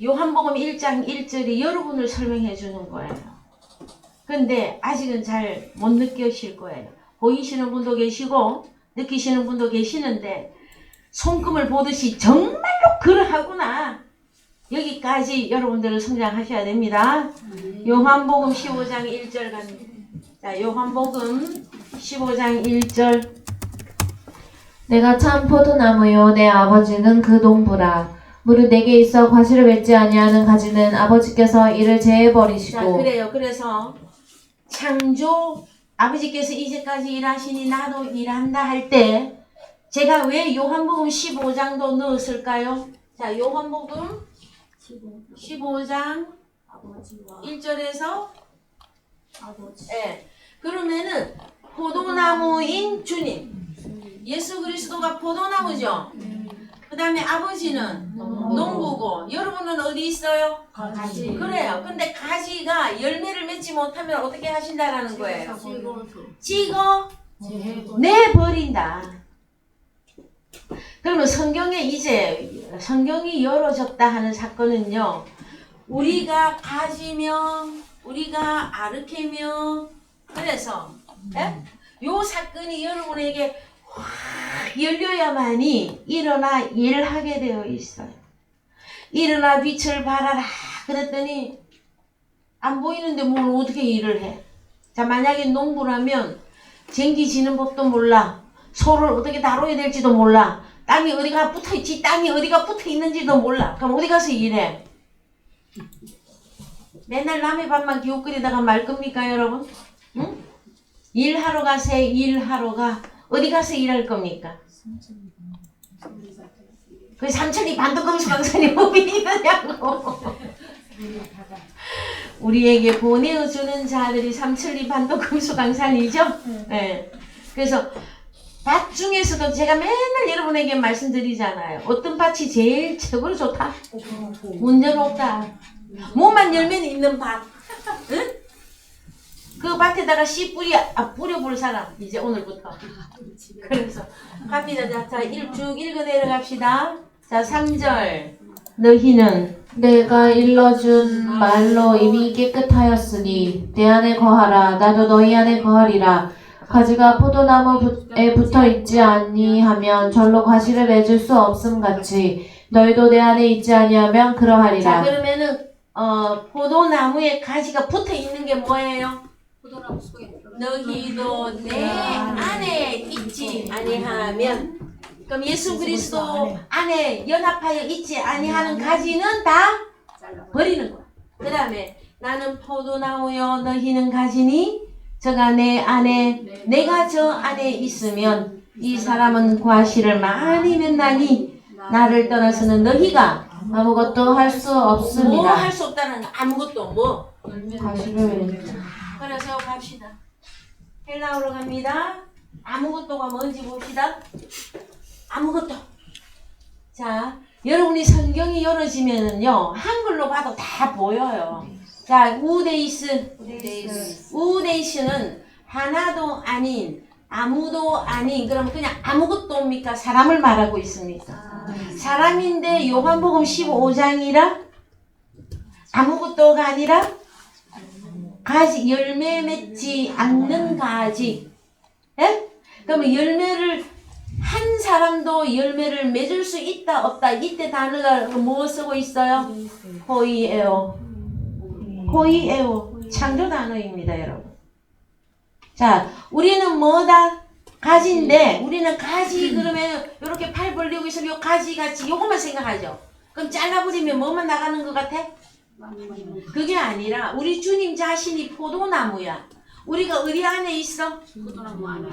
요한복음 1장 1절이 여러분을 설명해 주는 거예요. 근데 아직은 잘 못 느끼실 거예요. 보이시는 분도 계시고 느끼시는 분도 계시는데 손금을 보듯이 정말로 그러하구나. 여기까지 여러분들은 성장하셔야 됩니다. 요한복음 15장 1절 갑니다. 자, 요한복음 15장 1절. 내가 참 포도나무요 내 아버지는 그 농부라. 무릇 내게 있어 과실을 맺지 아니하는 가지는 아버지께서 이를 제해 버리시고. 자, 그래요. 그래서 창조 아버지께서 이제까지 일하시니 나도 일한다 할 때 제가 왜 요한복음 15장도 넣었을까요? 자, 요한복음 15장 1절에서 그러면은 포도나무인 주님 예수 그리스도가 포도나무죠. 그 그 다음에 아버지는 농부고 여러분은 어디 있어요? 가지. 그래요. 근데 가지가 열매를 맺지 못하면 어떻게 하신다라는 거예요? 찍어 내버린다. 그러면 성경에 이제 성경이 열어졌다 하는 사건은요, 우리가 가지며 우리가 아르케며, 그래서 예? 요 사건이 여러분에게 확 열려야만이 일어나 일하게 되어 있어요. 일어나 빛을 발하라 그랬더니 안 보이는데 뭘 어떻게 일을 해? 자, 만약에 농부라면 쟁기 지는 법도 몰라. 소를 어떻게 다뤄야 될지도 몰라. 땅이 어디가 붙어있지, 땅이 어디가 붙어 있는지도 몰라. 그럼 어디 가서 일해? 맨날 남의 밥만 기웃거리다가 말 겁니까, 여러분? 응? 일하러 가세, 일하러 가. 어디 가서 일할 겁니까? 그 삼천리 반도금수강산이 뭐이 있느냐고. 우리에게 보내어주는 자들이 삼천리 반도금수강산이죠. 네. 그래서 밭 중에서도 제가 맨날 여러분에게 말씀드리잖아요. 어떤 밭이 제일 최고로 좋다? 완전 없다. 뭐만 열면 있는 밭. 응? 그 밭에다가 씨 뿌려볼 사람 이제 오늘부터. 그래서 갑니다. 자, 쭉 읽어 내려갑시다. 자, 3절. 너희는 내가 일러준 말로 이미 깨끗하였으니 내 안에 거하라. 나도 너희 안에 거하리라. 가지가 포도나무에 붙어 있지 아니하면 절로 가시를 맺을 수 없음 같이 너희도 내 안에 있지 아니하면 그러하리라. 자, 그러면은 포도나무에 가지가 붙어 있는 게 뭐예요? 포도나무 속에 너희도 내 안에 있지 아니하면, 그럼 예수 그리스도 안에 연합하여 있지 아니하는 가지는 다 버리는 거야. 그 다음에 나는 포도나무요 너희는 가지니 저가 내 안에 내가 저 안에 있으면 이 사람은 과실을 많이 맺나니 나를 떠나서는 너희가 아무것도 할 수 뭐 없습니다. 할 수 없다는 거, 아무것도 뭐. 과실을 맺는 그래서 갑시다. 헬라어로 갑니다. 아무것도가 뭔지 봅시다. 아무것도. 자, 여러분이 성경이 열어지면은요, 한글로 봐도 다 보여요. 자, 우데이스. 우데이스는 하나도 아닌, 아무도 아닌, 그럼 그냥 아무것도입니까? 사람을 말하고 있습니까? 사람인데 요한복음 15장이라 아무것도가 아니라 가지, 열매 맺지 않는 가지. 예? 그러면 열매를, 한 사람도 열매를 맺을 수 있다, 없다. 이때 단어가 뭐 쓰고 있어요? 호이에오. 호이에오. 창조 단어입니다, 여러분. 자, 우리는 뭐다? 가지인데, 우리는 가지, 그러면 이렇게 팔 벌리고 있으면 요 가지 같이 요것만 생각하죠. 그럼 잘라버리면 뭐만 나가는 것 같아? 그게 아니라 우리 주님 자신이 포도나무야. 우리가 어디 안에 있어?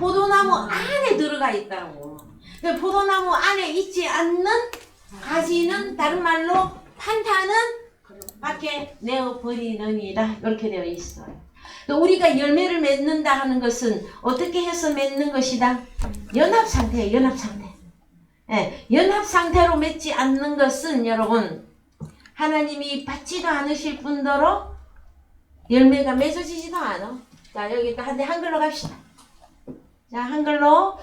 포도나무 안에 들어가 있다고. 포도나무 안에 있지 않는 가지는 다른 말로 판타는 밖에 내어버리느니라, 이렇게 되어 있어요. 우리가 열매를 맺는다 하는 것은 어떻게 해서 맺는 것이다? 연합상태예요. 연합상태. 예, 연합상태로 맺지 않는 것은 여러분, 하나님이 받지도 않으실 뿐더러 열매가 맺어지지도 않아. 자, 여기 또 한글로 갑시다. 자, 한글로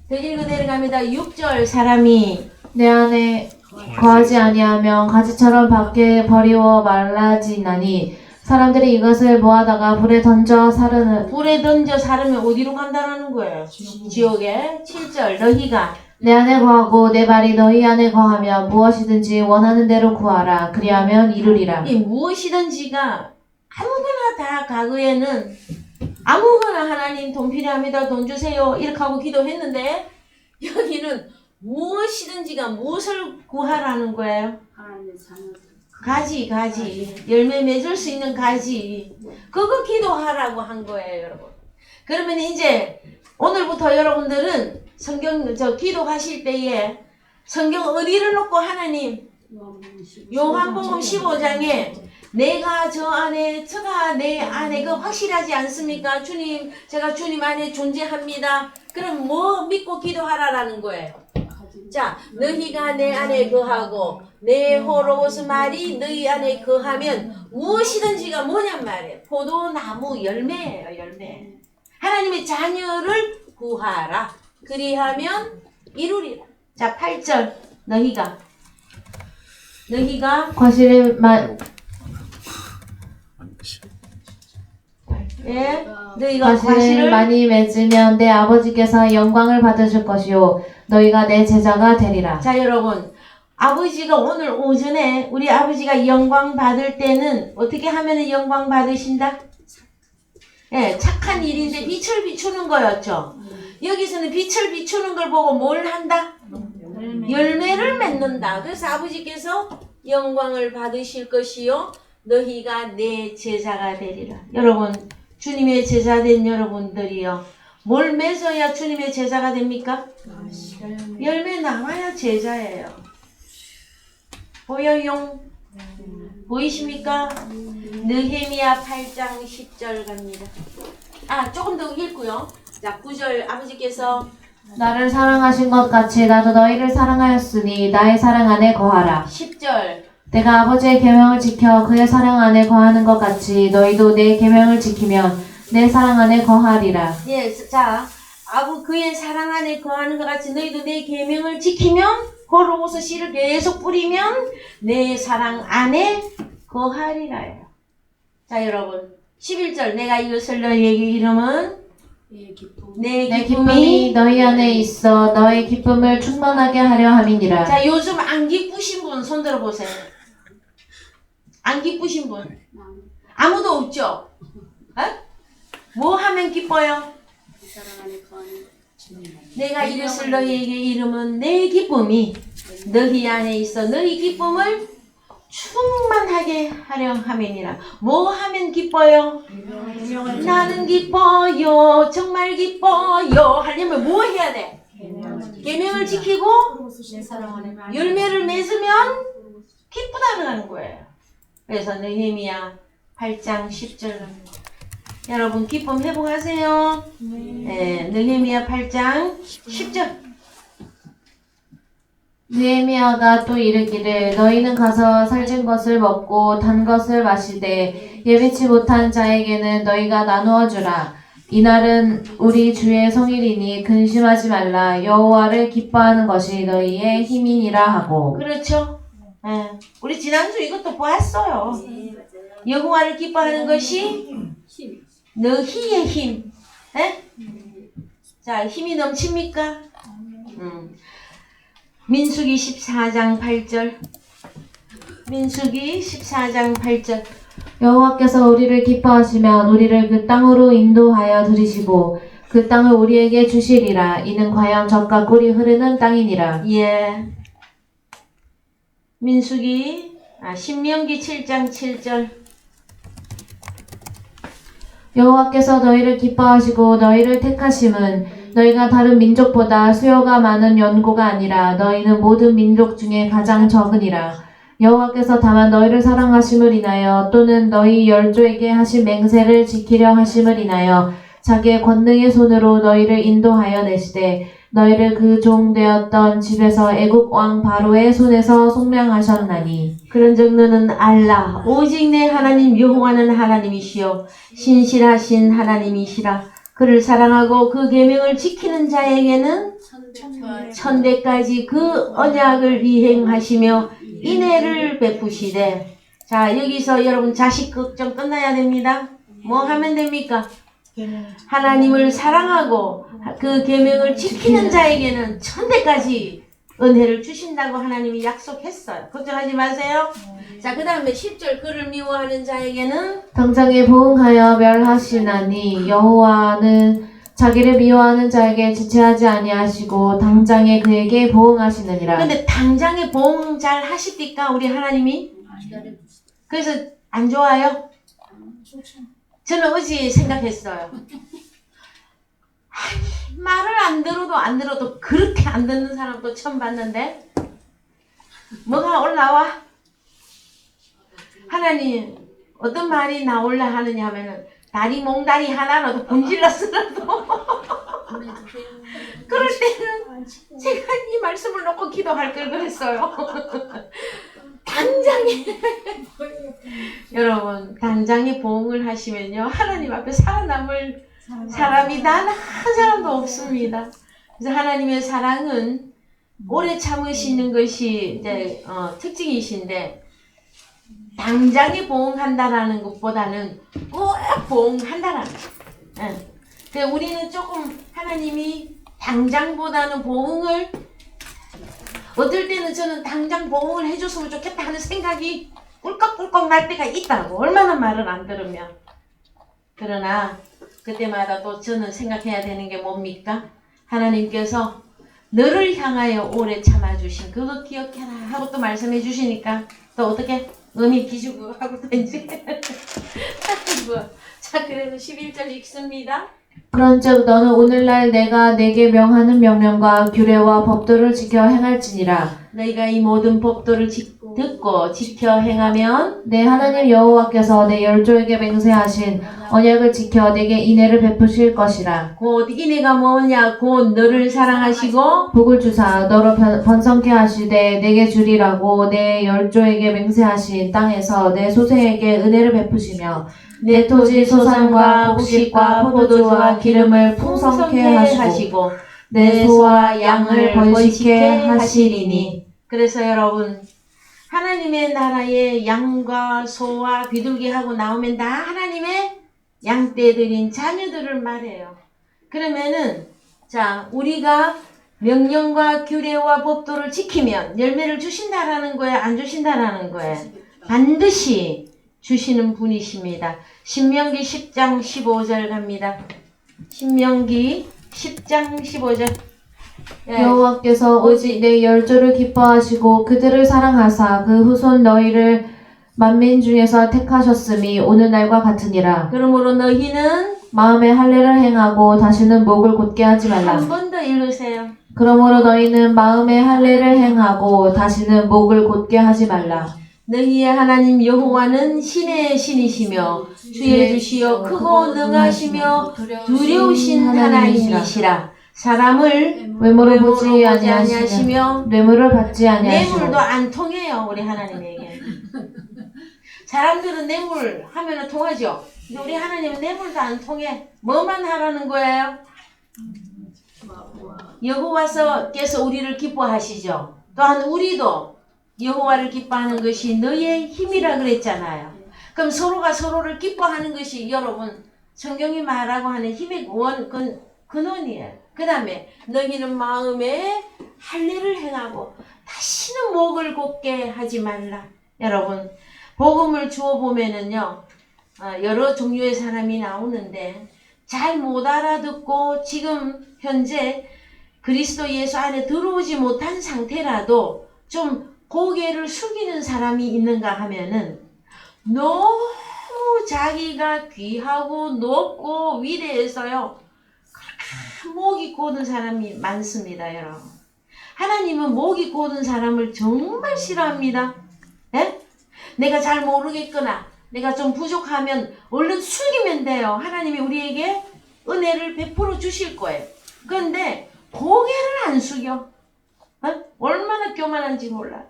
더 읽어 내려갑니다. 6절. 사람이 내 안에 거하지 아니하면 가지처럼 밖에 버리워 말라지나니 사람들이 이것을 모아다가 불에 던져 사르는. 불에 던져 사르면 어디로 간다라는 거예요? 지옥에. 7절. 너희가 내 안에 거하고 내 말이 너희 안에 거하면 무엇이든지 원하는 대로 구하라. 그리하면 이루리라. 이 무엇이든지가 아무거나 다 과거에는 아무거나 하나님 돈 필요합니다. 돈 주세요. 이렇게 하고 기도했는데 여기는 무엇이든지가 무엇을 구하라는 거예요? 하나님의 자녀들. 가지. 열매 맺을 수 있는 가지. 그거 기도하라고 한 거예요, 여러분. 그러면 이제 오늘부터 여러분들은 성경, 기도하실 때에 성경 어디를 놓고 하나님, 요한복음 15장에 내가 저 안에, 저가 내 안에, 그 확실하지 않습니까? 주님, 제가 주님 안에 존재합니다. 그럼 뭐 믿고 기도하라라는 거예요? 자, 너희가 내 안에 거하고 내 호로스 말이 너희 안에 거하면 무엇이든지가 뭐냔 말이에요. 포도나무 열매예요. 열매. 하나님의 자녀를 구하라. 그리하면 이루리라. 자, 8절 너희가 과실을 예, 너희가 과실을 많이 맺으면 내 아버지께서 영광을 받으실 것이요 너희가 내 제자가 되리라. 자, 여러분, 아버지가 오늘 오전에 우리 아버지가 영광 받을 때는 어떻게 하면 영광 받으신다? 예, 착한 일인데 빛을 비추는 거였죠. 여기서는 빛을 비추는 걸 보고 뭘 한다? 열매를 맺는다. 그래서 아버지께서 영광을 받으실 것이요 너희가 내 제자가 되리라. 여러분, 주님의 제자 된 여러분들이요, 뭘 맺어야 주님의 제자가 됩니까? 열매 나와야 제자예요. 보여용? 보이십니까? 느헤미야 8장 10절 갑니다. 조금 더 읽고요. 자, 9절 아버지께서 나를 사랑하신 것 같이 나도 너희를 사랑하였으니 나의 사랑 안에 거하라. 10절 내가 아버지의 계명을 지켜 그의 사랑 안에 거하는 것 같이 너희도 내 계명을 지키면 내 사랑 안에 거하리라. 예, 자, 그의 사랑 안에 거하는 것 같이 너희도 내 계명을 지키면 고로고서 씨를 계속 뿌리면 내 사랑 안에 거하리라요. 자, 여러분 11절 내가 이것을 너희에게 이름은 내 기쁨이 너희 안에 있어 너의 기쁨을 충만하게 하려 함이니라. 자, 요즘 안 기쁘신 분 손 들어보세요. 안 기쁘신 분 아무도 없죠? 뭐 하면 기뻐요? 내가 이것을 너희에게 이름은 내 기쁨이 너희 안에 있어 너희 기쁨을 충만하게 하려 함이니라. 뭐 하면 기뻐요? 나는 기뻐요. 정말 기뻐요. 하려면 뭐 해야 돼? 계명을 지키고 열매를 맺으면 기쁘다는 거예요. 그래서 느헤미야 8장 10절 갑니다. 여러분 기쁨 회복하세요. 네, 느헤미야 8장 10절. 느헤미야가 또 이르기를 너희는 가서 살찐 것을 먹고 단 것을 마시되 예비치 못한 자에게는 너희가 나누어 주라. 이날은 우리 주의 성일이니 근심하지 말라. 여호와를 기뻐하는 것이 너희의 힘이니라 하고. 그렇죠. 우리 지난주 이것도 보았어요. 여호와를 기뻐하는 것이 너희의 힘. 자, 힘이 넘칩니까? 민수기 14장 8절. 민수기 14장 8절. 여호와께서 우리를 기뻐하시면 우리를 그 땅으로 인도하여 들이시고 그 땅을 우리에게 주시리라. 이는 과연 젖과 꿀이 흐르는 땅이니라. 예. 신명기 7장 7절. 여호와께서 너희를 기뻐하시고 너희를 택하심은 너희가 다른 민족보다 수요가 많은 연고가 아니라 너희는 모든 민족 중에 가장 적으니라. 여호와께서 다만 너희를 사랑하심을 인하여 또는 너희 열조에게 하신 맹세를 지키려 하심을 인하여 자기의 권능의 손으로 너희를 인도하여 내시되 너희를 그 종 되었던 집에서 애굽 왕 바로의 손에서 속량하셨나니. 그런즉 너는 알라 오직 내 하나님 여호와는 하나님이시요 신실하신 하나님이시라. 그를 사랑하고 그 계명을 지키는 자에게는 천대까지 그 언약을 이행하시며 인애를 베푸시되. 자, 여기서 여러분 자식 걱정 끝나야 됩니다. 뭐 하면 됩니까? 하나님을 사랑하고 그 계명을 지키는 자에게는 천대까지 은혜를 주신다고 하나님이 약속했어요. 걱정하지 마세요. 자, 그 다음에 10절 그를 미워하는 자에게는 당장에 보응하여 멸하시나니 여호와는 자기를 미워하는 자에게 지체하지 아니하시고 당장에 그에게 보응하시느니라. 근데 당장에 보응 잘 하십니까? 우리 하나님이? 그래서 안 좋아요? 저는 어제 생각했어요. 말을 안 들어도 그렇게 안 듣는 사람도 처음 봤는데 뭐가 올라와? 하나님 어떤 말이 나올라 하느냐 하면은 다리 몽다리 하나라도 분질러 쓰라도 그럴 때는 제가 이 말씀을 놓고 기도할 걸 그랬어요. 당장에 여러분 당장에 보응을 하시면요 하나님 앞에 살아남을 사람이 단 한 사람도 없습니다. 그래서 하나님의 사랑은 오래 참으시는 것이 이제 특징이신데 당장에 보응한다라는 것보다는 꼭 보응한다라는 거예요. 그래서 우리는 조금 하나님이 당장보다는 보응을 어떨 때는 저는 당장 보응을 해줬으면 좋겠다 하는 생각이 꿀꺽꿀꺽 날 때가 있다고. 얼마나 말을 안 들으면. 그러나 그때마다 또 저는 생각해야 되는 게 뭡니까? 하나님께서 너를 향하여 오래 참아주신 그거 기억해라 하고 또 말씀해 주시니까 또 어떻게 의미 기주고 하고 또 이제 자 그래서 11절 읽습니다. 그런즉 너는 오늘날 내가 내게 명하는 명령과 규례와 법도를 지켜 행할지니라. 너희가 이 모든 법도를 듣고 지켜 행하면 내 하나님 여호와께서 내 열조에게 맹세하신 언약을 지켜 내게 인애를 베푸실 것이라. 곧 이내가 뭐냐 곧 너를 사랑하시고 복을 주사 너로 번성케 하시되 내게 주리라고 내 열조에게 맹세하신 땅에서 내 소생에게 은혜를 베푸시며 내 토지 소산과 곡식과 포도주와 기름을 풍성케 하시고 내 소와 양을 번식케 하시리니. 그래서 여러분 하나님의 나라에 양과 소와 비둘기하고 나오면 다 하나님의 양떼들인 자녀들을 말해요. 그러면은 자 우리가 명령과 규례와 법도를 지키면 열매를 주신다라는 거예요? 안 주신다라는 거예요? 반드시 주시는 분이십니다. 신명기 10장 15절 갑니다. 신명기 10장 15절 여호와께서 오직 내 열조를 기뻐하시고 그들을 사랑하사 그 후손 너희를 만민 중에서 택하셨음이 오늘날과 같으니라. 그러므로 너희는 마음에 할례를 행하고 다시는 목을 곧게 하지 말라. 한 번 더 읽으세요. 그러므로 너희는 마음에 할례를 행하고 다시는 목을 곧게 하지 말라. 너희의 하나님 여호와는 신의 신이시며 주의 주시여 크고 능하시며 두려우신 하나님이시라. 사람을 외모를 보지 보지 아니하시며 아니하시며 뇌물을 받지 아니하시고 뇌물도 안 통해요. 우리 하나님에게. 사람들은 뇌물 하면은 통하죠. 근데 우리 하나님은 뇌물도 안 통해. 뭐만 하라는 거예요? 여호와께서 우리를 기뻐하시죠. 또한 우리도 여호와를 기뻐하는 것이 너의 힘이라 그랬잖아요. 그럼 서로가 서로를 기뻐하는 것이 여러분 성경이 말하고 하는 힘의 근원이에요. 그 다음에 너희는 마음에 할례를 행하고 다시는 목을 곧게 하지 말라. 여러분 복음을 주어 보면은요 여러 종류의 사람이 나오는데 잘 못 알아듣고 지금 현재 그리스도 예수 안에 들어오지 못한 상태라도 좀 고개를 숙이는 사람이 있는가 하면은 너무 자기가 귀하고 높고 위대해서요 목이 고든 사람이 많습니다. 여러분 하나님은 목이 고든 사람을 정말 싫어합니다. 예? 내가 잘 모르겠거나 내가 좀 부족하면 얼른 숙이면 돼요. 하나님이 우리에게 은혜를 베풀어 주실 거예요. 그런데 고개를 안 숙여. 얼마나 교만한지 몰라.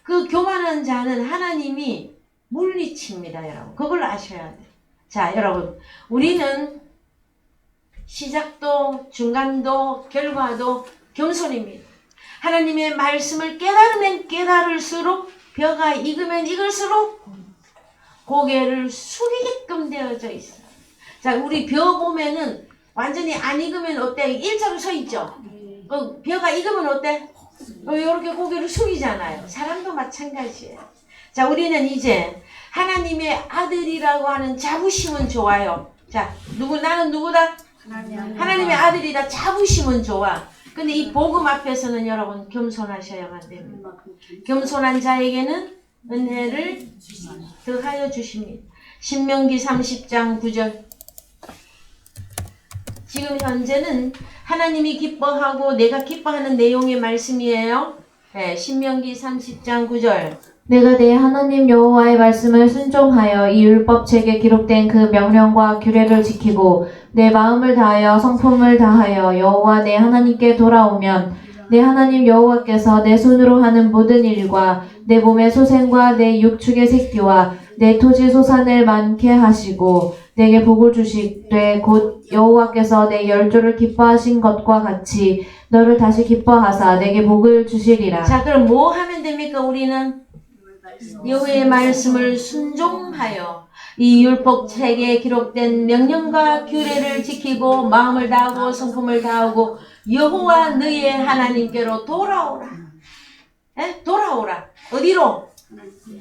그 교만한 자는 하나님이 물리칩니다. 여러분 그걸 아셔야 돼요. 자 여러분 우리는 시작도 중간도 결과도 겸손입니다. 하나님의 말씀을 깨달으면 깨달을수록 벼가 익으면 익을수록 고개를 숙이게끔 되어져 있어요. 자 우리 벼 보면은 완전히 안 익으면 어때? 일자로 서 있죠. 벼가 익으면 어때? 이렇게 고개를 숙이잖아요. 사람도 마찬가지예요. 자 우리는 이제 하나님의 아들이라고 하는 자부심은 좋아요. 자 나는 누구다? 하나님의 아들이다. 자부심은 좋아. 근데 이 복음 앞에서는 여러분 겸손하셔야만 됩니다. 겸손한 자에게는 은혜를 더하여 주십니다. 신명기 30장 9절 지금 현재는 하나님이 기뻐하고 내가 기뻐하는 내용의 말씀이에요. 네, 신명기 30장 9절 내가 내 하나님 여호와의 말씀을 순종하여 이 율법책에 기록된 그 명령과 규례를 지키고 내 마음을 다하여 성품을 다하여 여호와 내 하나님께 돌아오면 내 하나님 여호와께서 내 손으로 하는 모든 일과 내 몸의 소생과 내 육축의 새끼와 내 토지 소산을 많게 하시고 내게 복을 주시되 곧 여호와께서 내 열조를 기뻐하신 것과 같이 너를 다시 기뻐하사 내게 복을 주시리라. 자, 그럼 뭐 하면 됩니까? 우리는 여호와의 말씀을 순종하여 이 율법책에 기록된 명령과 규례를 지키고 마음을 다하고 성품을 다하고 여호와 너희의 하나님께로 돌아오라. 에? 돌아오라. 어디로?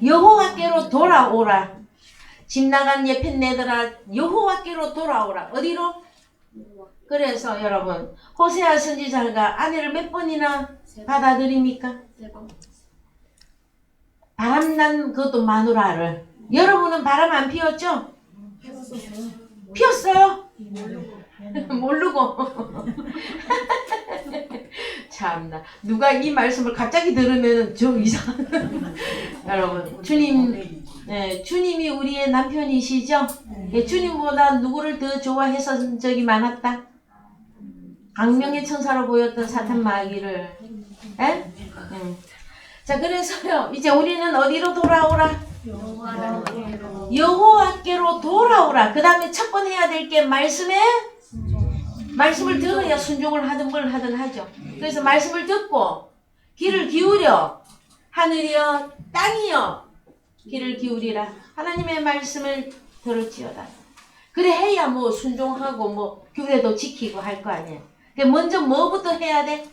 여호와께로 돌아오라. 집 나간 예편네들아 여호와께로 돌아오라. 어디로? 그래서 여러분 호세아 선지자가 아내를 몇 번이나 받아들입니까? 바람난 그것도 마누라를. 여러분은 바람 안 피웠죠? 피웠어요? 모르고. 참나. 누가 이 말씀을 갑자기 들으면 좀 이상한. 여러분, 주님이 우리의 남편이시죠? 예, 주님보다 누구를 더 좋아해서 적이 많았다? 강명의 천사로 보였던 사탄 마귀를. 예? 자, 그래서요, 이제 우리는 어디로 돌아오라? 여호와께로 돌아오라. 그 다음에 첫 번 해야 될 게 말씀을 들어야 순종을 하든 뭘 하든 하죠. 그래서 말씀을 듣고 귀를 기울여 하늘이여 땅이여 귀를 기울이라. 하나님의 말씀을 들을지어다. 그래 해야 뭐 순종하고 뭐 규례도 지키고 할 거 아니에요. 먼저 뭐부터 해야 돼?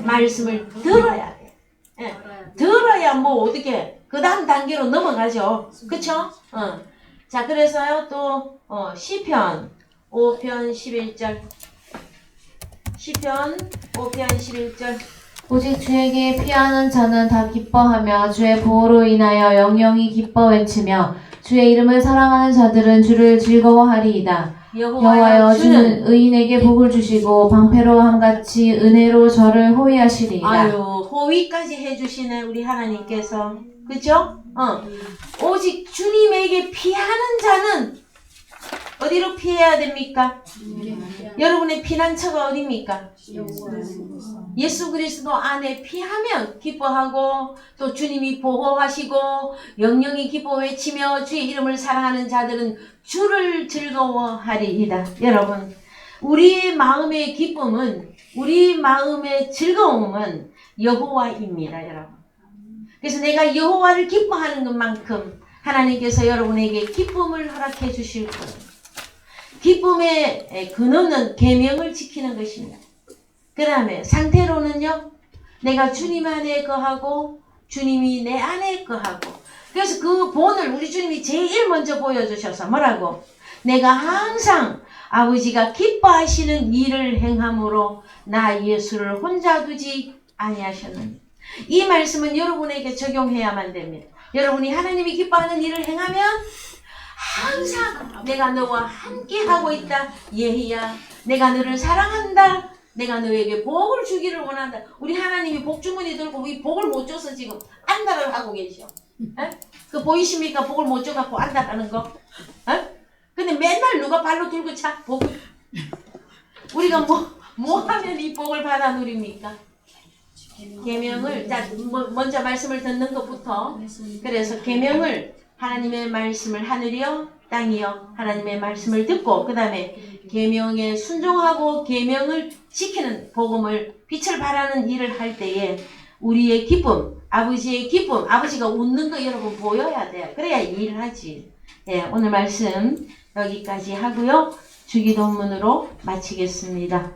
말씀을 들어야 돼. 예. 들어야 뭐 어떻게 그 다음 단계로 넘어가죠. 그쵸? 자, 그래서요 또 시편 5편 11절 시편 5편 11절 오직 주에게 피하는 자는 다 기뻐하며 주의 보호로 인하여 영영이 기뻐 외치며 주의 이름을 사랑하는 자들은 주를 즐거워하리이다. 여호와여 주는 의인에게 복을 주시고 방패로 함같이 은혜로 저를 호위하시리이다. 아유, 호위까지 해주시네 우리 하나님께서. 그죠? 오직 주님에게 피하는 자는 어디로 피해야 됩니까? 여러분의 피난처가 어디입니까? 예수 그리스도 안에 피하면 기뻐하고 또 주님이 보호하시고 영영이 기뻐 외치며 주의 이름을 사랑하는 자들은 주를 즐거워하리이다. 여러분, 우리의 마음의 기쁨은, 우리 마음의 즐거움은 여호와입니다. 여러분. 그래서 내가 여호와를 기뻐하는 것만큼 하나님께서 여러분에게 기쁨을 허락해 주실 거예요. 기쁨의 근원은 계명을 지키는 것입니다. 그 다음에 상태로는요, 내가 주님 안에 거하고 주님이 내 안에 거하고. 그래서 그 본을 우리 주님이 제일 먼저 보여주셔서 뭐라고? 내가 항상 아버지가 기뻐하시는 일을 행함으로 나 예수를 혼자 두지 아니하셨느니. 이 말씀은 여러분에게 적용해야만 됩니다. 여러분이 하나님이 기뻐하는 일을 행하면 항상 내가 너와 함께 하고 있다. 예희야, 내가 너를 사랑한다. 내가 너에게 복을 주기를 원한다. 우리 하나님이 복 주머니 들고 이 복을 못 줘서 지금 안달을 하고 계셔. 에? 그 보이십니까? 복을 못 줘갖고 안달하는 거. 에? 근데 맨날 누가 발로 들고 차? 복을. 우리가 뭐 하면 이 복을 받아 누립니까? 계명을, 자, 먼저 말씀을 듣는 것부터. 그래서 계명을, 하나님의 말씀을 하늘이여 땅이여 하나님의 말씀을 듣고 그 다음에 계명에 순종하고 계명을 지키는 복음을 빛을 발하는 일을 할 때에 우리의 기쁨, 아버지의 기쁨, 아버지가 웃는 거 여러분 보여야 돼요. 그래야 일을 하지. 네, 오늘 말씀 여기까지 하고요. 주기도문으로 마치겠습니다.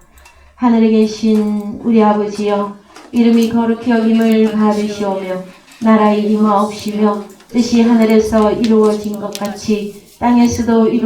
하늘에 계신 우리 아버지여, 이름이 거룩히 여김을 받으시오며 나라의 임하옵시며 뜻이 하늘에서 이루어진 것 같이 땅에서도 이루어지옵소서.